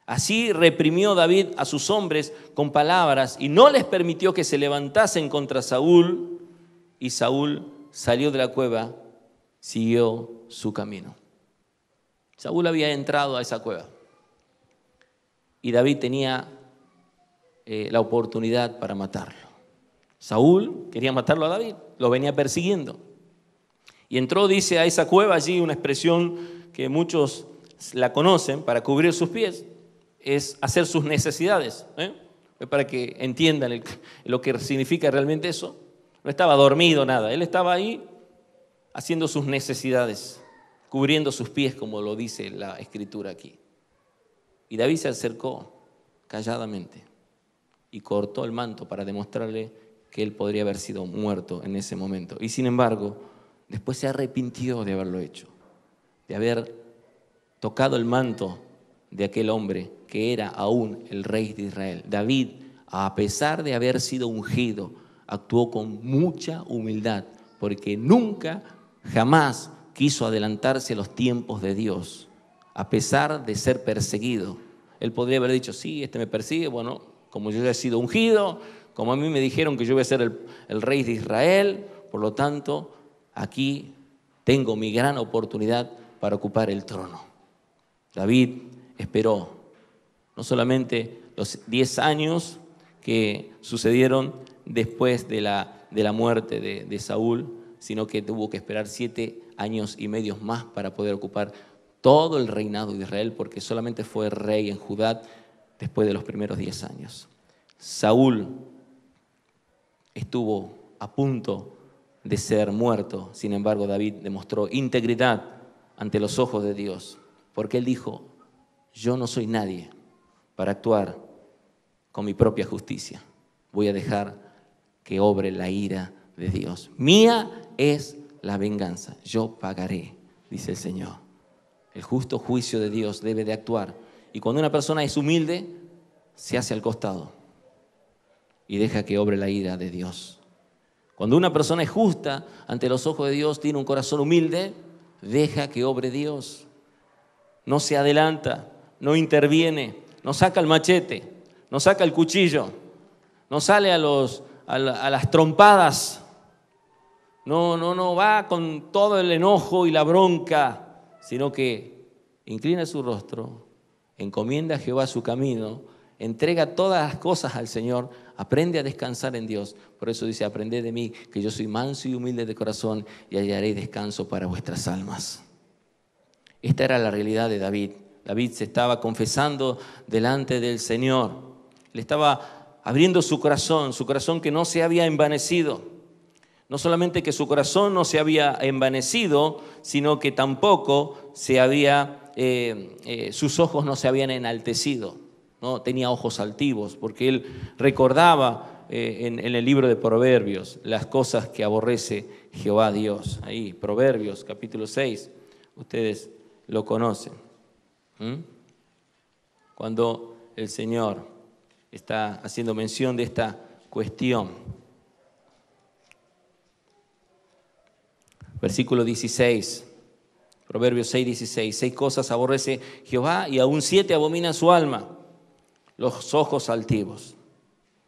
Speaker 1: Así reprimió David a sus hombres con palabras y no les permitió que se levantasen contra Saúl, y Saúl salió de la cueva, siguió su camino. Saúl había entrado a esa cueva y David tenía la oportunidad para matarlo. Saúl quería matarlo a David, lo venía persiguiendo. Y entró, dice, a esa cueva, allí una expresión que muchos la conocen, para cubrir sus pies, es hacer sus necesidades. Para que entiendan lo que significa realmente eso. No estaba dormido, nada, él estaba ahí haciendo sus necesidades, cubriendo sus pies, como lo dice la escritura aquí. Y David se acercó calladamente y cortó el manto para demostrarle que él podría haber sido muerto en ese momento. Y sin embargo, después se arrepintió de haberlo hecho, de haber tocado el manto de aquel hombre que era aún el rey de Israel. David, a pesar de haber sido ungido, actuó con mucha humildad, porque nunca, jamás quiso adelantarse a los tiempos de Dios, a pesar de ser perseguido. Él podría haber dicho, sí, este me persigue, bueno, como yo ya he sido ungido, como a mí me dijeron que yo voy a ser el rey de Israel, por lo tanto, aquí tengo mi gran oportunidad para ocupar el trono. David esperó no solamente los 10 años que sucedieron después de la muerte de Saúl, sino que tuvo que esperar 7 años y medio más para poder ocupar todo el reinado de Israel, porque solamente fue rey en Judá después de los primeros 10 años. Saúl estuvo a punto de ser muerto, sin embargo David demostró integridad ante los ojos de Dios, porque él dijo, yo no soy nadie para actuar con mi propia justicia, voy a dejar que obre la ira de Dios. Mía es la venganza, yo pagaré, dice el Señor. El justo juicio de Dios debe de actuar, y cuando una persona es humilde, se hace al costado y deja que obre la ira de Dios. Cuando una persona es justa ante los ojos de Dios, tiene un corazón humilde, deja que obre Dios. No se adelanta, no interviene, no saca el machete, no saca el cuchillo, no sale a las trompadas, no va con todo el enojo y la bronca, sino que inclina su rostro, encomienda a Jehová su camino, entrega todas las cosas al Señor, aprende a descansar en Dios. Por eso dice, aprended de mí, que yo soy manso y humilde de corazón, y hallaré descanso para vuestras almas. Esta era la realidad de David. David se estaba confesando delante del Señor. Le estaba abriendo su corazón que no se había envanecido. No solamente que su corazón no se había envanecido, sino que tampoco sus ojos no se habían enaltecido. No tenía ojos altivos, porque él recordaba en el libro de Proverbios las cosas que aborrece Jehová Dios. Ahí, Proverbios capítulo 6, ustedes lo conocen. Cuando el Señor está haciendo mención de esta cuestión. Versículo 16, Proverbios 6, 16. 6 cosas aborrece Jehová y aún 7 abomina su alma. Los ojos altivos.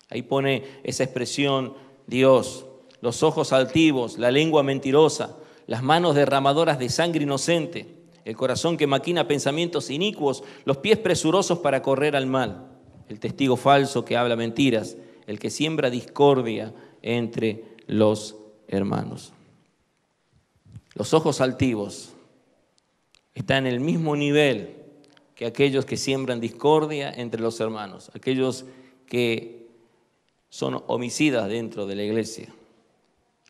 Speaker 1: Ahí pone esa expresión Dios. Los ojos altivos, la lengua mentirosa, las manos derramadoras de sangre inocente, el corazón que maquina pensamientos inicuos, los pies presurosos para correr al mal, el testigo falso que habla mentiras, el que siembra discordia entre los hermanos. Los ojos altivos están en el mismo nivel que aquellos que siembran discordia entre los hermanos, aquellos que son homicidas dentro de la iglesia.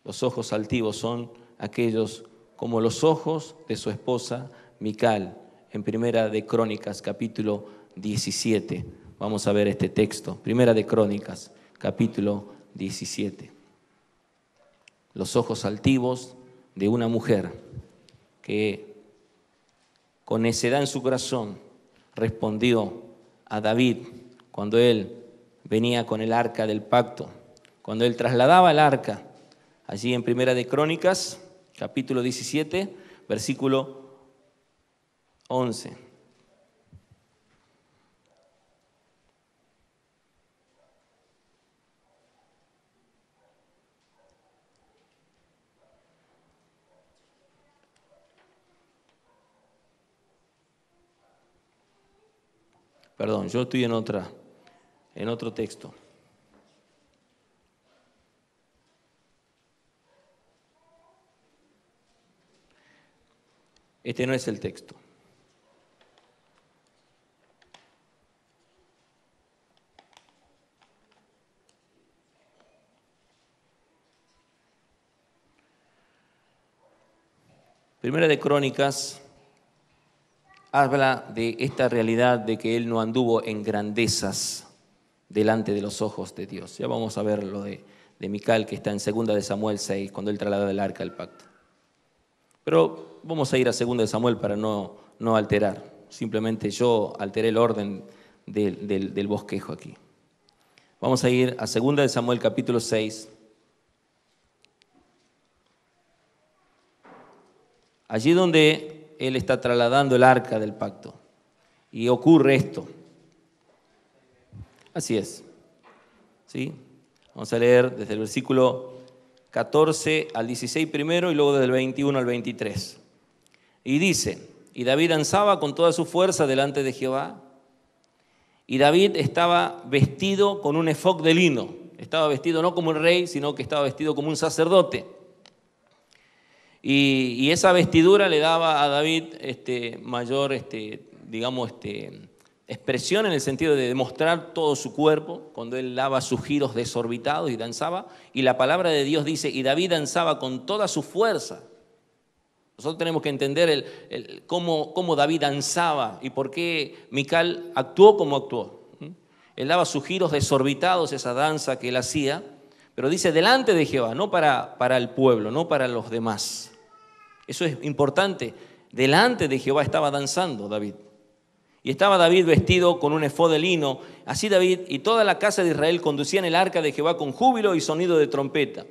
Speaker 1: Los ojos altivos son aquellos como los ojos de su esposa Mical, en Primera de Crónicas, capítulo 17. Vamos a ver este texto, Primera de Crónicas, capítulo 17. Los ojos altivos de una mujer que con necedad en su corazón respondió a David cuando él venía con el arca del pacto, cuando él trasladaba el arca, allí en Primera de Crónicas, capítulo 17, versículo 11. Perdón, yo estoy en otro texto. Este no es el texto. Primera de Crónicas habla de esta realidad de que él no anduvo en grandezas delante de los ojos de Dios. Ya vamos a ver lo de Mical, que está en 2 de Samuel 6, cuando él traslada el arca del pacto. Pero vamos a ir a 2 de Samuel para no no alterar. Simplemente yo alteré el orden del bosquejo aquí. Vamos a ir a 2 de Samuel capítulo 6. Allí donde él está trasladando el arca del pacto. Y ocurre esto. Así es. ¿Sí? Vamos a leer desde el versículo 14 al 16 primero y luego desde el 21 al 23. Y dice: y David danzaba con toda su fuerza delante de Jehová. Y David estaba vestido con un efod de lino. Estaba vestido no como un rey, sino que estaba vestido como un sacerdote. Y esa vestidura le daba a David mayor, expresión en el sentido de demostrar todo su cuerpo, cuando él daba sus giros desorbitados y danzaba. Y la palabra de Dios dice: y David danzaba con toda su fuerza. Nosotros tenemos que entender cómo David danzaba y por qué Mical actuó como actuó. Él daba sus giros desorbitados, esa danza que él hacía, pero dice delante de Jehová, no para el pueblo, no para los demás. Eso es importante. Delante de Jehová estaba danzando David. Y estaba David vestido con un efod de lino. Así David y toda la casa de Israel conducían el arca de Jehová con júbilo y sonido de trompeta.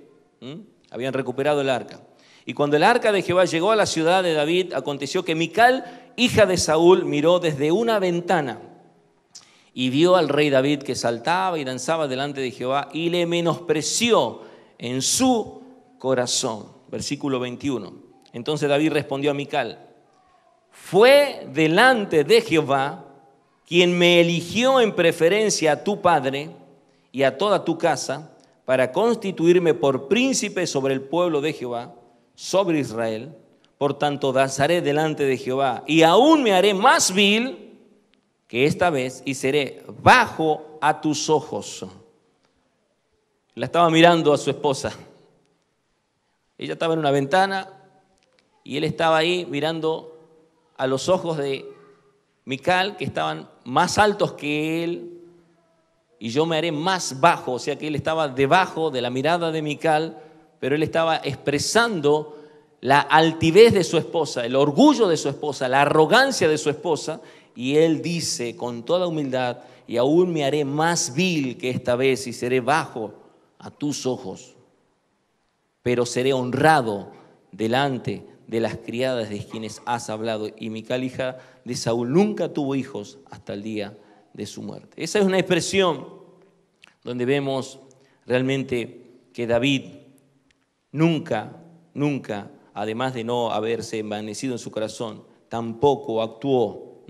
Speaker 1: Habían recuperado el arca. Y cuando el arca de Jehová llegó a la ciudad de David, aconteció que Mical, hija de Saúl, miró desde una ventana y vio al rey David que saltaba y danzaba delante de Jehová y le menospreció en su corazón. Versículo 21. Entonces David respondió a Mical: fue delante de Jehová quien me eligió en preferencia a tu padre y a toda tu casa para constituirme por príncipe sobre el pueblo de Jehová, sobre Israel. Por tanto danzaré delante de Jehová y aún me haré más vil que esta vez y seré bajo a tus ojos. La estaba mirando a su esposa. Ella estaba en una ventana y él estaba ahí mirando a los ojos de Mical, que estaban más altos que él, y yo me haré más bajo. O sea que él estaba debajo de la mirada de Mical, pero él estaba expresando la altivez de su esposa, el orgullo de su esposa, la arrogancia de su esposa, y él dice con toda humildad: y aún me haré más vil que esta vez y seré bajo a tus ojos, pero seré honrado delante de las criadas de quienes has hablado. Y Mical, hija de Saúl, nunca tuvo hijos hasta el día de su muerte. Esa es una expresión donde vemos realmente que David nunca, además de no haberse envanecido en su corazón, tampoco actuó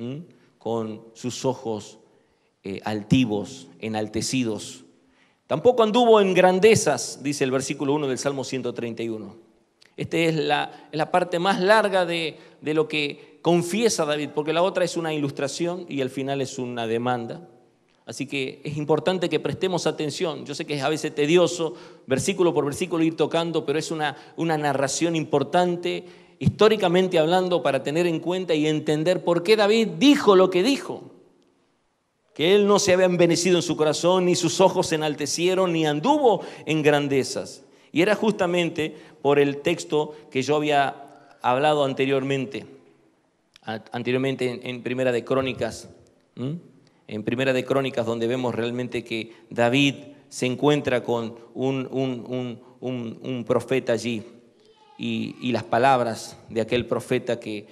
Speaker 1: con sus ojos altivos, enaltecidos. Tampoco anduvo en grandezas, dice el versículo 1 del Salmo 131. Esta es la parte más larga de lo que confiesa David, porque la otra es una ilustración y el final es una demanda. Así que es importante que prestemos atención. Yo sé que es a veces tedioso, versículo por versículo, ir tocando, pero es una narración importante, históricamente hablando, para tener en cuenta y entender por qué David dijo lo que dijo. Que él no se había envanecido en su corazón, ni sus ojos se enaltecieron, ni anduvo en grandezas. Y era justamente por el texto que yo había hablado anteriormente en Primera de Crónicas. En Primera de Crónicas, donde vemos realmente que David se encuentra con un profeta allí y las palabras de aquel profeta que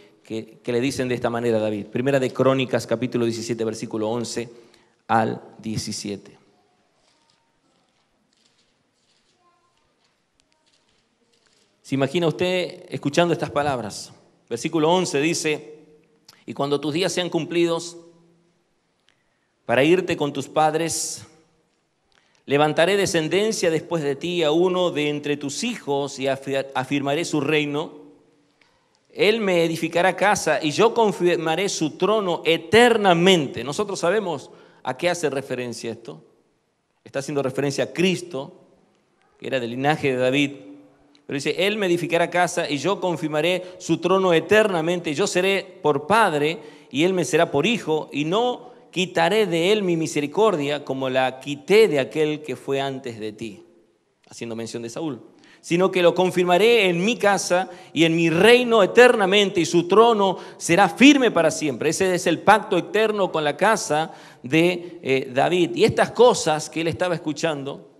Speaker 1: le dicen de esta manera a David. Primera de Crónicas, capítulo 17, versículo 11 al 17. ¿Se imagina usted escuchando estas palabras? Versículo 11 dice: y cuando tus días sean cumplidos para irte con tus padres, levantaré descendencia después de ti a uno de entre tus hijos y afirmaré su reino. Él me edificará casa y yo confirmaré su trono eternamente. Nosotros sabemos a qué hace referencia esto. Está haciendo referencia a Cristo, que era del linaje de David. Pero dice: Él me edificará casa y yo confirmaré su trono eternamente. Yo seré por padre y Él me será por hijo, y no quitaré de Él mi misericordia como la quité de aquel que fue antes de ti. Haciendo mención de Saúl. sino que lo confirmaré en mi casa y en mi reino eternamente, y su trono será firme para siempre. Ese es el pacto eterno con la casa de David. Y estas cosas que él estaba escuchando,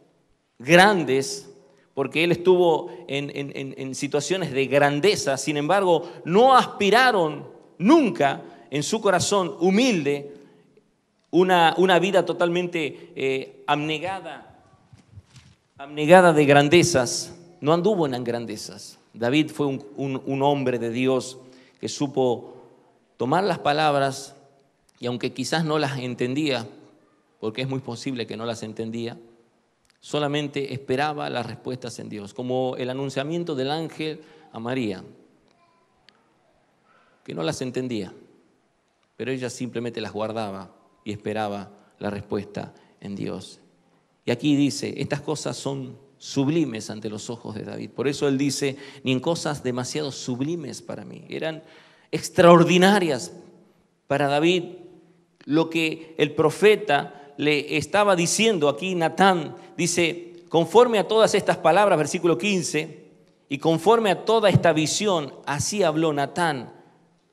Speaker 1: grandes, porque él estuvo en situaciones de grandeza, sin embargo, no aspiraron nunca en su corazón humilde una vida totalmente abnegada de grandezas. No anduvo en grandezas. David fue un hombre de Dios que supo tomar las palabras, y aunque quizás no las entendía, porque es muy posible que no las entendía, solamente esperaba las respuestas en Dios, como el anunciamiento del ángel a María, que no las entendía, pero ella simplemente las guardaba y esperaba la respuesta en Dios. Y aquí dice, estas cosas son sublimes ante los ojos de David. Por eso él dice, ni en cosas demasiado sublimes para mí. Eran extraordinarias para David lo que el profeta le estaba diciendo. Aquí Natán dice, conforme a todas estas palabras, versículo 15, y conforme a toda esta visión, así habló Natán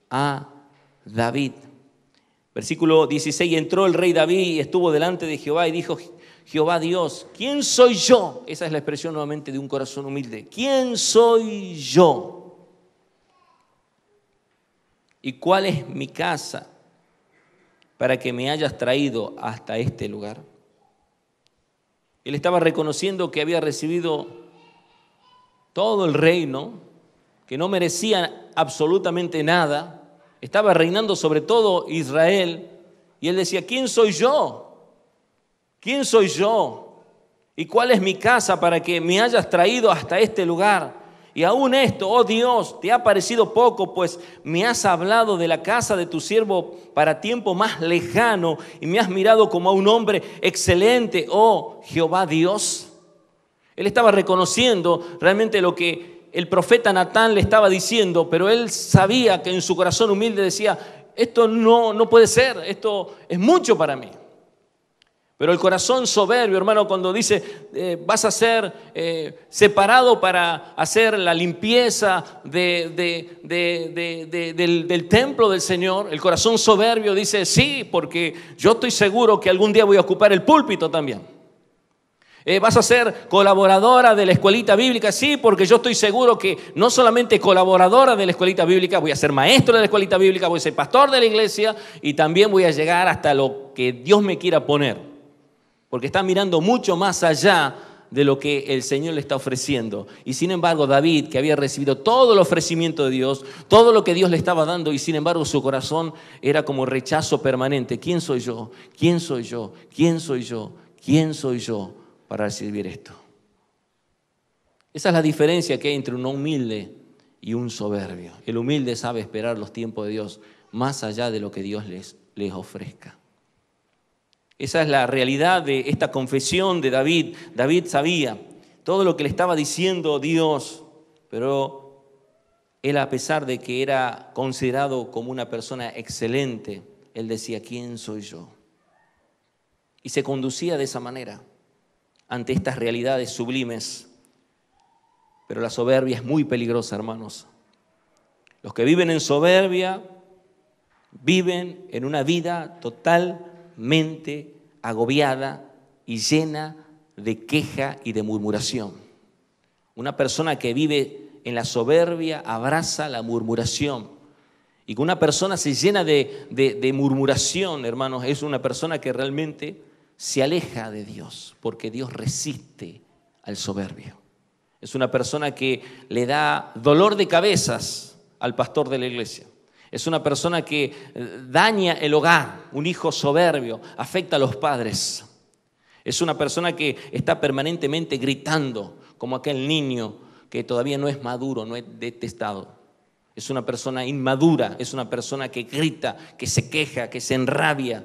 Speaker 1: a David. Versículo 16, entró el rey David y estuvo delante de Jehová y dijo, Jehová Dios, ¿quién soy yo? Esa es la expresión nuevamente de un corazón humilde. ¿Quién soy yo? ¿Y cuál es mi casa para que me hayas traído hasta este lugar? Él estaba reconociendo que había recibido todo el reino, que no merecía absolutamente nada. Estaba reinando sobre todo Israel. Y él decía, ¿quién soy yo? ¿Quién soy yo? ¿Y cuál es mi casa para que me hayas traído hasta este lugar? Y aún esto, oh Dios, te ha parecido poco, pues me has hablado de la casa de tu siervo para tiempo más lejano y me has mirado como a un hombre excelente, oh Jehová Dios. Él estaba reconociendo realmente lo que el profeta Natán le estaba diciendo, pero él sabía que en su corazón humilde decía, esto no puede ser, esto es mucho para mí. Pero el corazón soberbio, hermano, cuando dice vas a ser separado para hacer la limpieza del templo del Señor, el corazón soberbio dice sí, porque yo estoy seguro que algún día voy a ocupar el púlpito también. Vas a ser colaboradora de la escuelita bíblica, sí, porque yo estoy seguro que no solamente colaboradora de la escuelita bíblica, voy a ser maestro de la escuelita bíblica, voy a ser pastor de la iglesia y también voy a llegar hasta lo que Dios me quiera poner. Porque está mirando mucho más allá de lo que el Señor le está ofreciendo. Y sin embargo, David, que había recibido todo el ofrecimiento de Dios, todo lo que Dios le estaba dando, y sin embargo su corazón era como rechazo permanente. ¿Quién soy yo? ¿Quién soy yo? ¿Quién soy yo? ¿Quién soy yo para recibir esto? Esa es la diferencia que hay entre un humilde y un soberbio. El humilde sabe esperar los tiempos de Dios más allá de lo que Dios les ofrezca. Esa es la realidad de esta confesión de David. David sabía todo lo que le estaba diciendo Dios, pero él, a pesar de que era considerado como una persona excelente, él decía, ¿quién soy yo? Y se conducía de esa manera ante estas realidades sublimes. Pero la soberbia es muy peligrosa, hermanos. Los que viven en soberbia viven en una vida totalmente agobiada y llena de queja y de murmuración. Una persona que vive en la soberbia abraza la murmuración. Y cuando una persona se llena de murmuración, hermanos, es una persona que realmente se aleja de Dios, porque Dios resiste al soberbio. Es una persona que le da dolor de cabezas al pastor de la iglesia. Es una persona que daña el hogar. Un hijo soberbio afecta a los padres. Es una persona que está permanentemente gritando, como aquel niño que todavía no es maduro, no es detestado. Es una persona inmadura, es una persona que grita, que se queja, que se enrabia.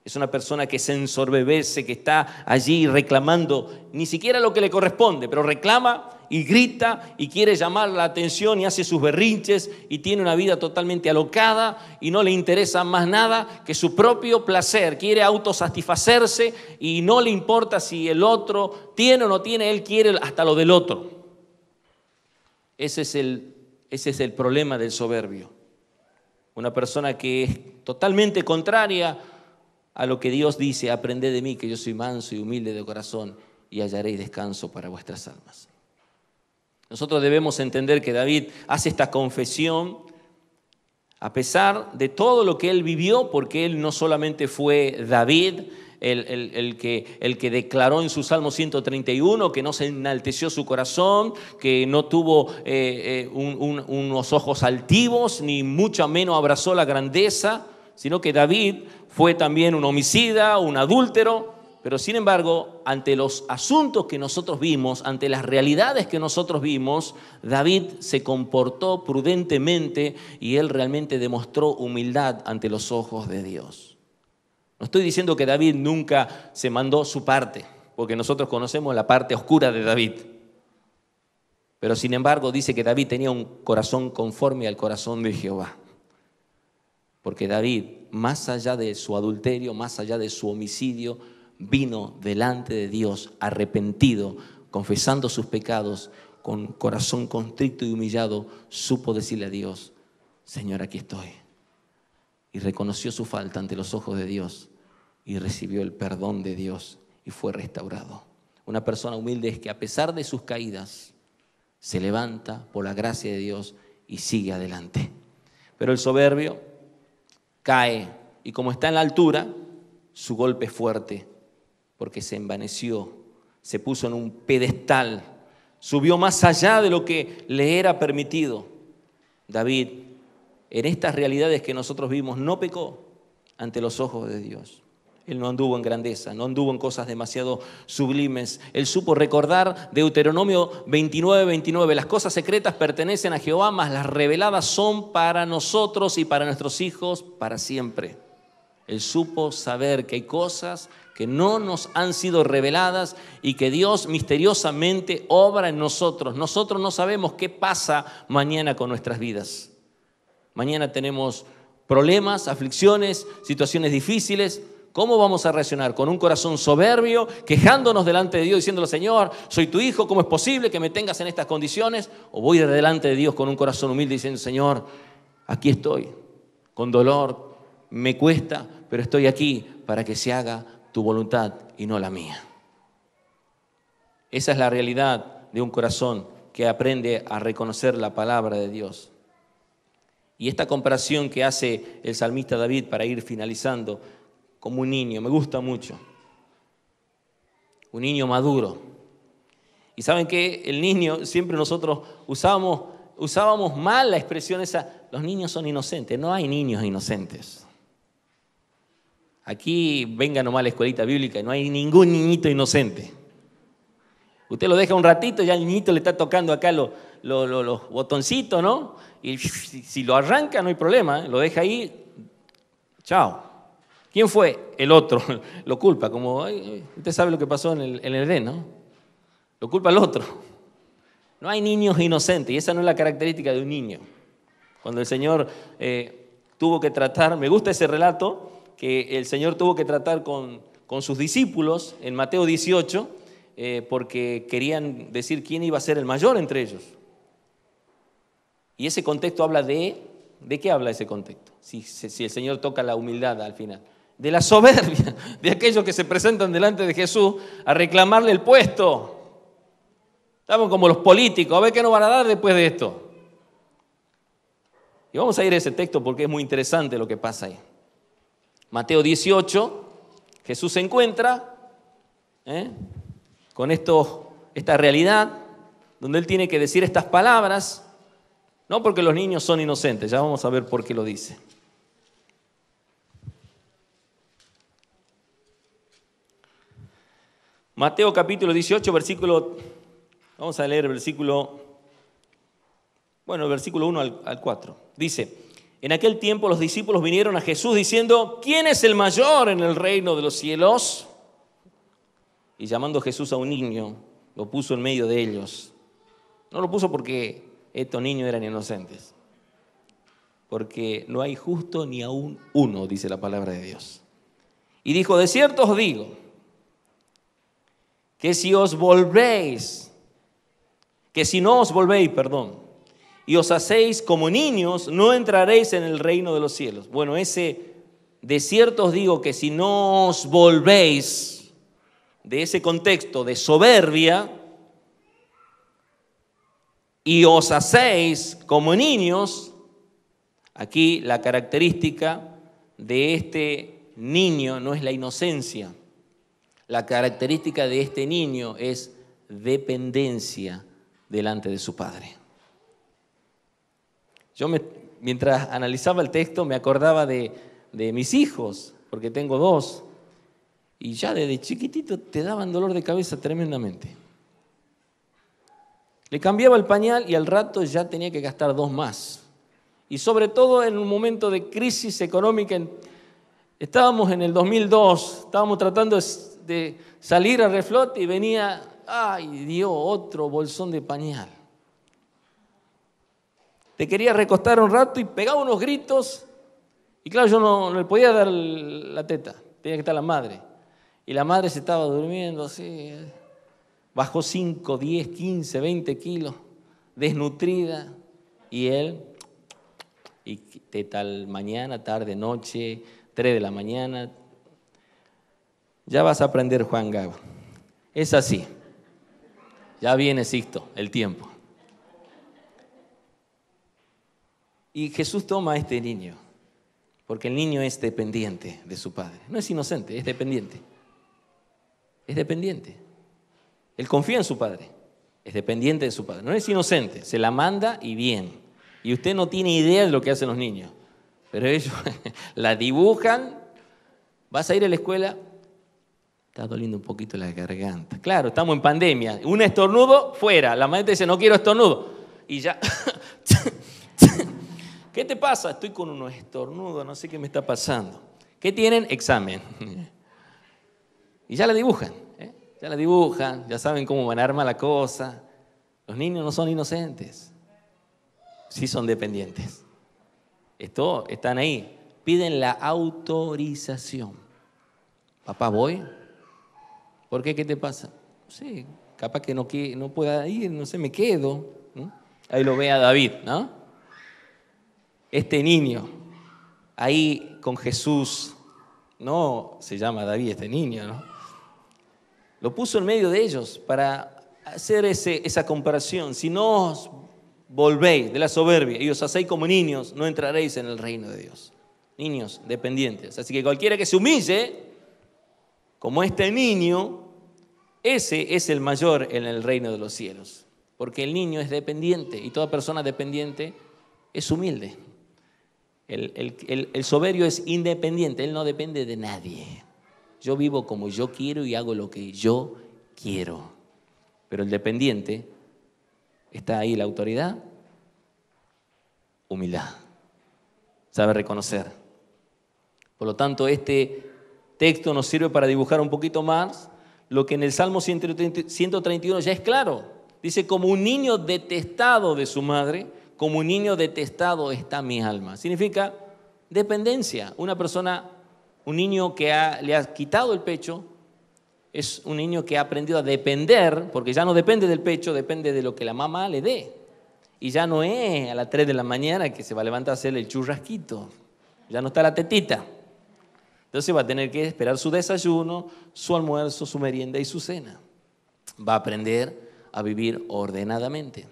Speaker 1: Es una persona que se ensoberbece, que está allí reclamando ni siquiera lo que le corresponde, pero reclama y grita y quiere llamar la atención y hace sus berrinches y tiene una vida totalmente alocada y no le interesa más nada que su propio placer. Quiere autosatisfacerse y no le importa si el otro tiene o no tiene, él quiere hasta lo del otro. Ese es el problema del soberbio. Una persona que es totalmente contraria a lo que Dios dice: aprended de mí, que yo soy manso y humilde de corazón, y hallaréis descanso para vuestras almas. Nosotros debemos entender que David hace esta confesión a pesar de todo lo que él vivió, porque él no solamente fue David, el que declaró en su Salmo 131 que no se enalteció su corazón, que no tuvo unos ojos altivos, ni mucho menos abrazó la grandeza, sino que David fue también un homicida, un adúltero. Pero sin embargo, ante los asuntos que nosotros vimos, ante las realidades que nosotros vimos, David se comportó prudentemente y él realmente demostró humildad ante los ojos de Dios. No estoy diciendo que David nunca se mandó su parte, porque nosotros conocemos la parte oscura de David. Pero sin embargo dice que David tenía un corazón conforme al corazón de Jehová. Porque David, más allá de su adulterio, más allá de su homicidio, vino delante de Dios arrepentido, confesando sus pecados, con corazón contrito y humillado, supo decirle a Dios: Señor, aquí estoy. Y reconoció su falta ante los ojos de Dios y recibió el perdón de Dios y fue restaurado. Una persona humilde es que a pesar de sus caídas se levanta por la gracia de Dios y sigue adelante. Pero el soberbio cae y como está en la altura, su golpe es fuerte, porque se envaneció, se puso en un pedestal, subió más allá de lo que le era permitido. David, en estas realidades que nosotros vimos, no pecó ante los ojos de Dios. Él no anduvo en grandeza, no anduvo en cosas demasiado sublimes. Él supo recordar Deuteronomio 29:29, las cosas secretas pertenecen a Jehová, mas las reveladas son para nosotros y para nuestros hijos para siempre. Él supo saber que hay cosas que no nos han sido reveladas y que Dios misteriosamente obra en nosotros. Nosotros no sabemos qué pasa mañana con nuestras vidas. Mañana tenemos problemas, aflicciones, situaciones difíciles. ¿Cómo vamos a reaccionar? ¿Con un corazón soberbio, quejándonos delante de Dios, diciéndole: Señor, soy tu hijo, ¿cómo es posible que me tengas en estas condiciones? ¿O voy delante de Dios con un corazón humilde diciendo: Señor, aquí estoy, con dolor, me cuesta, pero estoy aquí para que se haga tu voluntad y no la mía? Esa es la realidad de un corazón que aprende a reconocer la palabra de Dios. Y esta comparación que hace el salmista David para ir finalizando, como un niño, me gusta mucho. Un niño maduro. Y saben que el niño, siempre nosotros usábamos mal la expresión esa: los niños son inocentes. No hay niños inocentes. Aquí venga nomás a la escuelita bíblica y no hay ningún niñito inocente. Usted lo deja un ratito y ya el niñito le está tocando acá los botoncitos, ¿no? Y si lo arranca no hay problema, lo deja ahí, chao. ¿Quién fue? El otro. Lo culpa, como usted sabe lo que pasó en el Edén, ¿no? Lo culpa al otro. No hay niños inocentes y esa no es la característica de un niño. Cuando el Señor tuvo que tratar, me gusta ese relato, que el Señor tuvo que tratar con sus discípulos en Mateo 18, porque querían decir quién iba a ser el mayor entre ellos. Y ese contexto habla ¿de qué habla ese contexto? Si el Señor toca la humildad al final. De la soberbia, de aquellos que se presentan delante de Jesús a reclamarle el puesto. Estamos como los políticos, a ver qué nos van a dar después de esto. Y vamos a ir a ese texto porque es muy interesante lo que pasa ahí. Mateo 18, Jesús se encuentra con esta realidad donde Él tiene que decir estas palabras, no porque los niños son inocentes, ya vamos a ver por qué lo dice. Mateo capítulo 18, vamos a leer el versículo 1 al 4. Dice: en aquel tiempo los discípulos vinieron a Jesús diciendo: ¿quién es el mayor en el reino de los cielos? Y llamando Jesús a un niño, lo puso en medio de ellos. No lo puso porque estos niños eran inocentes, porque no hay justo ni aún uno, dice la palabra de Dios. Y dijo: de cierto os digo, que si no os volvéis, y os hacéis como niños, no entraréis en el reino de los cielos. Bueno, de cierto os digo que si no os volvéis de ese contexto de soberbia y os hacéis como niños, aquí la característica de este niño no es la inocencia. La característica de este niño es dependencia delante de su padre. Mientras analizaba el texto me acordaba de mis hijos, porque tengo 2, y ya desde chiquitito te daban dolor de cabeza tremendamente. Le cambiaba el pañal y al rato ya tenía que gastar 2 más. Y sobre todo en un momento de crisis económica, estábamos en el 2002, estábamos tratando de salir a reflote y venía, ¡ay Dios!, otro bolsón de pañal. Te quería recostar un rato y pegaba unos gritos. Y claro, yo no le podía dar la teta, tenía que estar la madre. Y la madre se estaba durmiendo así, bajó 5, 10, 15, 20 kilos, desnutrida. Y él, y teta mañana, tarde, noche, 3 de la mañana. Ya vas a aprender, Juan Gago. Es así. Ya viene, Sixto, el tiempo. Y Jesús toma a este niño, porque el niño es dependiente de su padre. No es inocente, es dependiente. Es dependiente. Él confía en su padre, es dependiente de su padre. No es inocente, se la manda y bien. Y usted no tiene idea de lo que hacen los niños, pero ellos la dibujan. Vas a ir a la escuela, está doliendo un poquito la garganta. Claro, estamos en pandemia, un estornudo, fuera. La maestra dice, no quiero estornudo. Y ya... ¿Qué te pasa? Estoy con unos estornudos, no sé qué me está pasando. ¿Qué tienen? Examen. Y ya la dibujan, ya la dibujan, ya saben cómo van a armar la cosa. Los niños no son inocentes, sí son dependientes. Están ahí, piden la autorización. Papá, ¿voy? ¿Por qué? ¿Qué te pasa? Sí, capaz que no pueda ir, no sé, me quedo. Ahí lo ve a David, ¿no? Este niño, ahí con Jesús, no se llama David este niño, ¿no? Lo puso en medio de ellos para hacer esa comparación. Si no os volvéis de la soberbia y os hacéis como niños, no entraréis en el reino de Dios. Niños dependientes. Así que cualquiera que se humille, como este niño, ese es el mayor en el reino de los cielos. Porque el niño es dependiente y toda persona dependiente es humilde. El soberbio es independiente, él no depende de nadie. Yo vivo como yo quiero y hago lo que yo quiero. Pero el dependiente, está ahí la autoridad, humildad, sabe reconocer. Por lo tanto, este texto nos sirve para dibujar un poquito más lo que en el Salmo 131 ya es claro. Dice, como un niño detestado de su madre, como un niño detestado está mi alma. Significa dependencia. Un niño que le ha quitado el pecho, es un niño que ha aprendido a depender, porque ya no depende del pecho, depende de lo que la mamá le dé. Y ya no es a las 3 de la mañana que se va a levantar a hacerle el churrasquito. Ya no está la tetita. Entonces va a tener que esperar su desayuno, su almuerzo, su merienda y su cena. Va a aprender a vivir ordenadamente.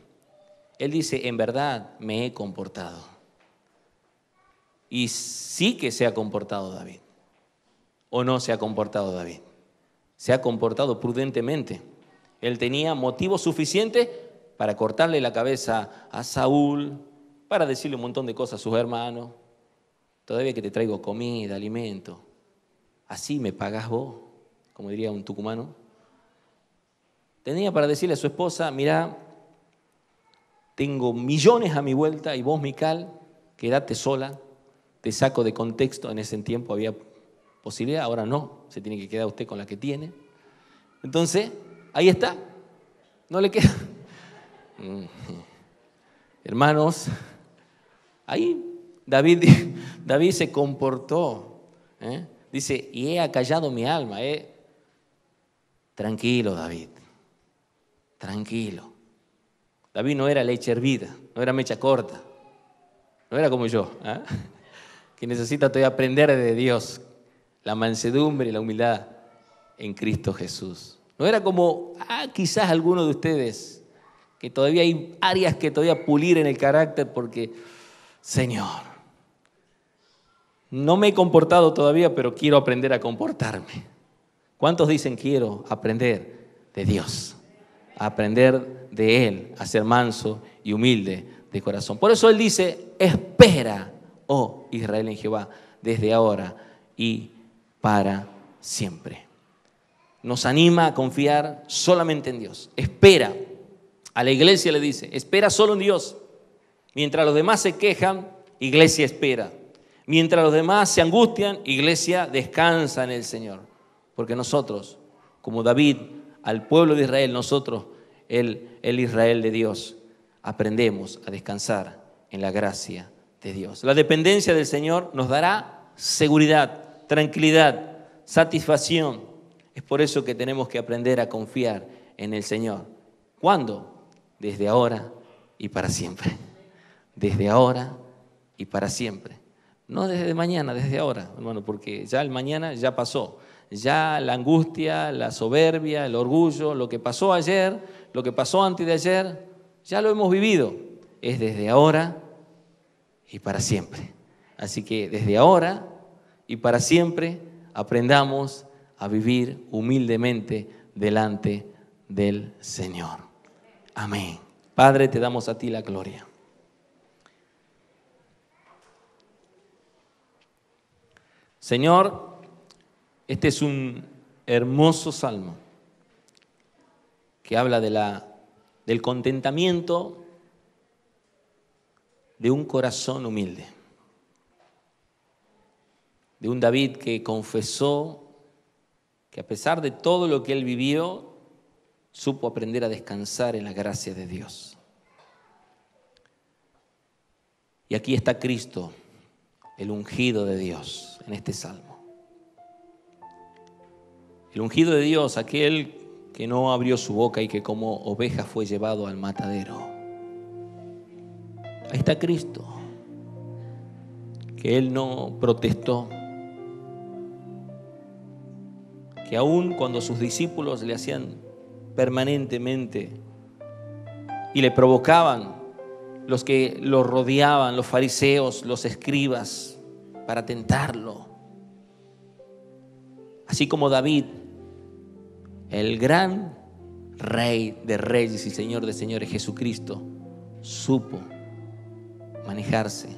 Speaker 1: Él dice, en verdad me he comportado. Y sí que se ha comportado David. ¿O no se ha comportado David? Se ha comportado prudentemente. Él tenía motivos suficientes para cortarle la cabeza a Saúl, para decirle un montón de cosas a sus hermanos. Todavía que te traigo comida, alimento. Así me pagás vos, como diría un tucumano. Tenía para decirle a su esposa, mirá, tengo millones a mi vuelta y vos, Mical, quédate sola, te saco de contexto. En ese tiempo había posibilidad, ahora no, se tiene que quedar usted con la que tiene. Entonces, ahí está, no le queda. Hermanos, ahí David se comportó, dice, y he acallado mi alma. Tranquilo, David, tranquilo. David no era leche hervida, no era mecha corta, no era como yo, que necesita todavía aprender de Dios, la mansedumbre y la humildad en Cristo Jesús. No era como quizás algunos de ustedes, que todavía hay áreas que todavía pulir en el carácter porque, Señor, no me he comportado todavía, pero quiero aprender a comportarme. ¿Cuántos dicen quiero aprender de Dios? Aprender de Él, a ser manso y humilde de corazón. Por eso Él dice, espera, oh Israel, en Jehová, desde ahora y para siempre. Nos anima a confiar solamente en Dios. Espera. A la iglesia le dice, espera solo en Dios. Mientras los demás se quejan, iglesia espera. Mientras los demás se angustian, iglesia descansa en el Señor. Porque nosotros, como David, al pueblo de Israel, nosotros, el Israel de Dios, aprendemos a descansar en la gracia de Dios. La dependencia del Señor nos dará seguridad, tranquilidad, satisfacción. Es por eso que tenemos que aprender a confiar en el Señor. ¿Cuándo? Desde ahora y para siempre. Desde ahora y para siempre. No desde mañana, desde ahora, hermano, porque ya el mañana ya pasó. Ya la angustia, la soberbia, el orgullo, lo que pasó ayer, lo que pasó antes de ayer, ya lo hemos vivido. Es desde ahora y para siempre. Así que desde ahora y para siempre aprendamos a vivir humildemente delante del Señor. Amén. Padre, te damos a ti la gloria. Señor, este es un hermoso salmo que habla del contentamiento de un corazón humilde, de un David que confesó que a pesar de todo lo que él vivió, supo aprender a descansar en la gracia de Dios. Y aquí está Cristo, el ungido de Dios, en este salmo. El ungido de Dios, aquel que no abrió su boca y que como oveja fue llevado al matadero. Ahí está Cristo, que Él no protestó, que aun cuando sus discípulos le hacían permanentemente y le provocaban, los que lo rodeaban, los fariseos, los escribas, para tentarlo. Así como David, el gran Rey de reyes y Señor de señores, Jesucristo, supo manejarse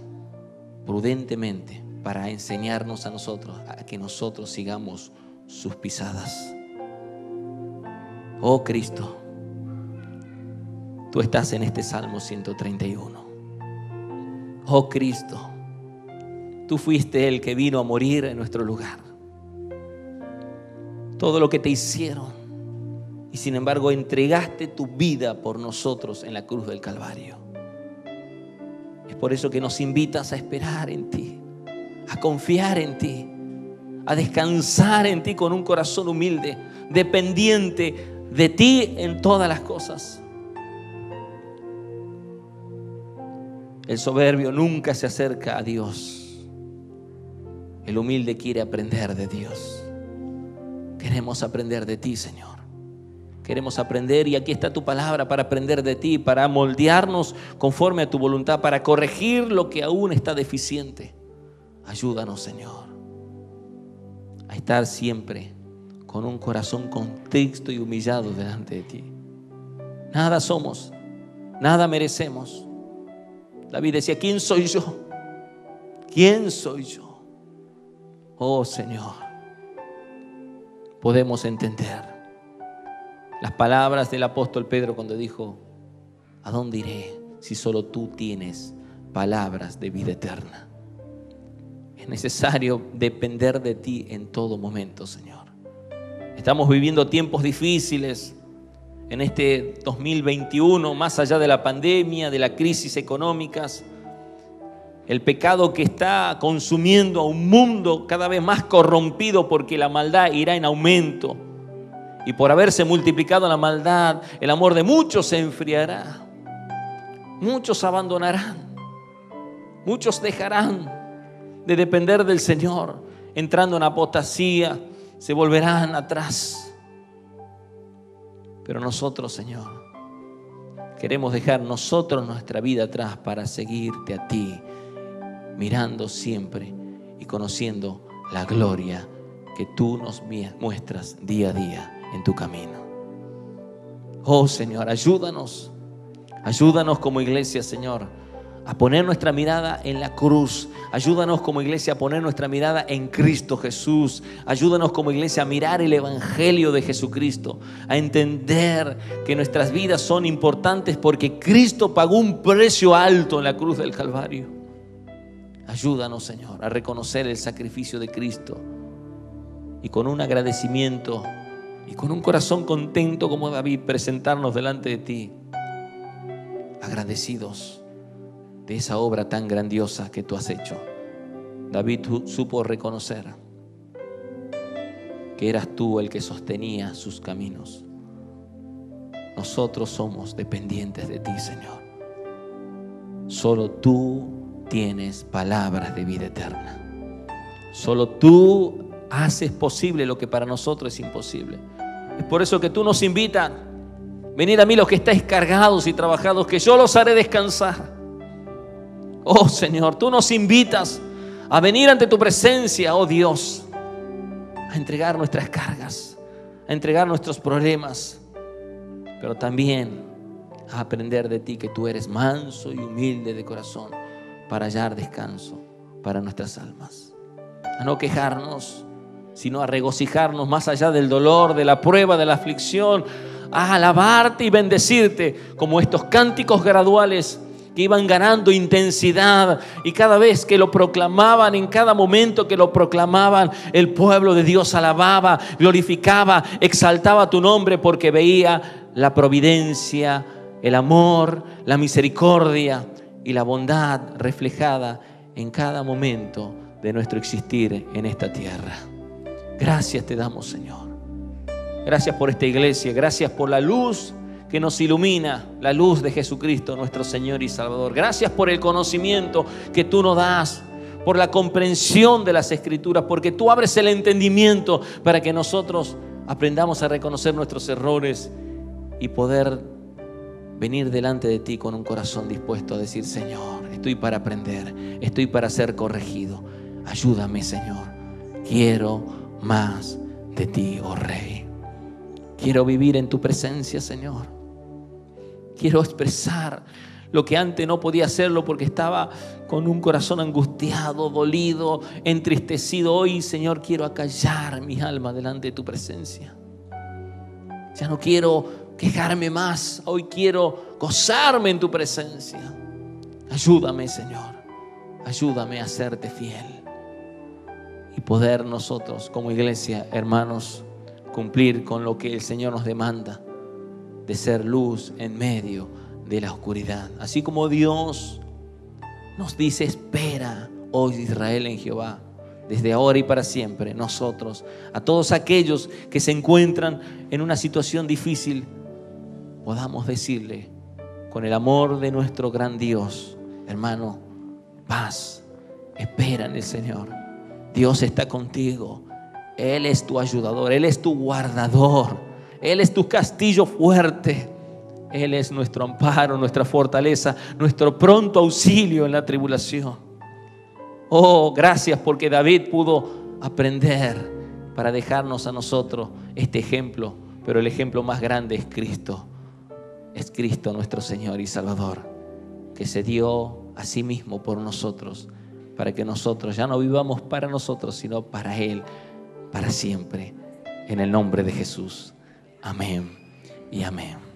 Speaker 1: prudentemente para enseñarnos a nosotros, a que nosotros sigamos sus pisadas. Oh Cristo, tú estás en este Salmo 131. Oh Cristo, tú fuiste el que vino a morir en nuestro lugar. Todo lo que te hicieron, y sin embargo entregaste tu vida por nosotros en la cruz del Calvario. Es por eso que nos invitas a esperar en ti, a confiar en ti, a descansar en ti con un corazón humilde, dependiente de ti en todas las cosas. El soberbio nunca se acerca a Dios. El humilde quiere aprender de Dios. Queremos aprender de ti, Señor. Queremos aprender, y aquí está tu palabra para aprender de ti, para moldearnos conforme a tu voluntad, para corregir lo que aún está deficiente. Ayúdanos, Señor, a estar siempre con un corazón contrito y humillado delante de ti. Nada somos, nada merecemos. David decía, ¿quién soy yo? ¿Quién soy yo? Oh Señor, podemos entender las palabras del apóstol Pedro cuando dijo, ¿a dónde iré si solo tú tienes palabras de vida eterna? Es necesario depender de ti en todo momento, Señor. Estamos viviendo tiempos difíciles en este 2021, más allá de la pandemia, de las crisis económicas, el pecado que está consumiendo a un mundo cada vez más corrompido, porque la maldad irá en aumento. Y por haberse multiplicado la maldad, el amor de muchos se enfriará. Muchos abandonarán, muchos dejarán de depender del Señor, entrando en apostasía, se volverán atrás. Pero nosotros, Señor, queremos dejar nosotros nuestra vida atrás para seguirte a ti, mirando siempre y conociendo la gloria que tú nos muestras día a día en tu camino. Oh Señor, ayúdanos como iglesia, Señor, a poner nuestra mirada en la cruz. Ayúdanos como iglesia a poner nuestra mirada en Cristo Jesús. Ayúdanos como iglesia a mirar el Evangelio de Jesucristo, a entender que nuestras vidas son importantes porque Cristo pagó un precio alto en la cruz del Calvario. Ayúdanos, Señor, a reconocer el sacrificio de Cristo y con un agradecimiento y con un corazón contento como David presentarnos delante de ti, agradecidos de esa obra tan grandiosa que tú has hecho. David supo reconocer que eras tú el que sostenía sus caminos. Nosotros somos dependientes de ti, Señor. Solo tú tienes palabras de vida eterna. Solo tú haces posible lo que para nosotros es imposible. Es por eso que tú nos invitas: venid a mí los que estáis cargados y trabajados, que yo los haré descansar. Oh Señor, tú nos invitas a venir ante tu presencia, oh Dios, a entregar nuestras cargas, a entregar nuestros problemas, pero también a aprender de ti, que tú eres manso y humilde de corazón, para hallar descanso para nuestras almas. A no quejarnos, sino a regocijarnos más allá del dolor, de la prueba, de la aflicción, a alabarte y bendecirte como estos cánticos graduales que iban ganando intensidad, y cada vez que lo proclamaban, en cada momento que lo proclamaban, el pueblo de Dios alababa, glorificaba, exaltaba tu nombre, porque veía la providencia, el amor, la misericordia y la bondad reflejada en cada momento de nuestro existir en esta tierra. Gracias te damos, Señor. Gracias por esta iglesia, gracias por la luz que nos ilumina, la luz de Jesucristo, nuestro Señor y Salvador. Gracias por el conocimiento que tú nos das, por la comprensión de las Escrituras, porque tú abres el entendimiento para que nosotros aprendamos a reconocer nuestros errores y poder venir delante de ti con un corazón dispuesto a decir: Señor, estoy para aprender, estoy para ser corregido. Ayúdame, Señor. Quiero más de ti, oh Rey. Quiero vivir en tu presencia, Señor. Quiero expresar lo que antes no podía hacerlo porque estaba con un corazón angustiado, dolido, entristecido. Hoy, Señor, quiero acallar mi alma delante de tu presencia. Ya no quiero quejarme más. Hoy quiero gozarme en tu presencia. Ayúdame, Señor. Ayúdame a serte fiel y poder nosotros como iglesia, hermanos, cumplir con lo que el Señor nos demanda, de ser luz en medio de la oscuridad. Así como Dios nos dice: espera, oh Israel, en Jehová, desde ahora y para siempre. Nosotros, a todos aquellos que se encuentran en una situación difícil, podamos decirle con el amor de nuestro gran Dios: hermano, paz, espera en el Señor. Dios está contigo. Él es tu ayudador, Él es tu guardador, Él es tu castillo fuerte. Él es nuestro amparo, nuestra fortaleza, nuestro pronto auxilio en la tribulación. Oh, gracias, porque David pudo aprender para dejarnos a nosotros este ejemplo. Pero el ejemplo más grande es Cristo. Es Cristo nuestro Señor y Salvador, que se dio a sí mismo por nosotros, para que nosotros ya no vivamos para nosotros, sino para Él, para siempre. En el nombre de Jesús. Amén y amén.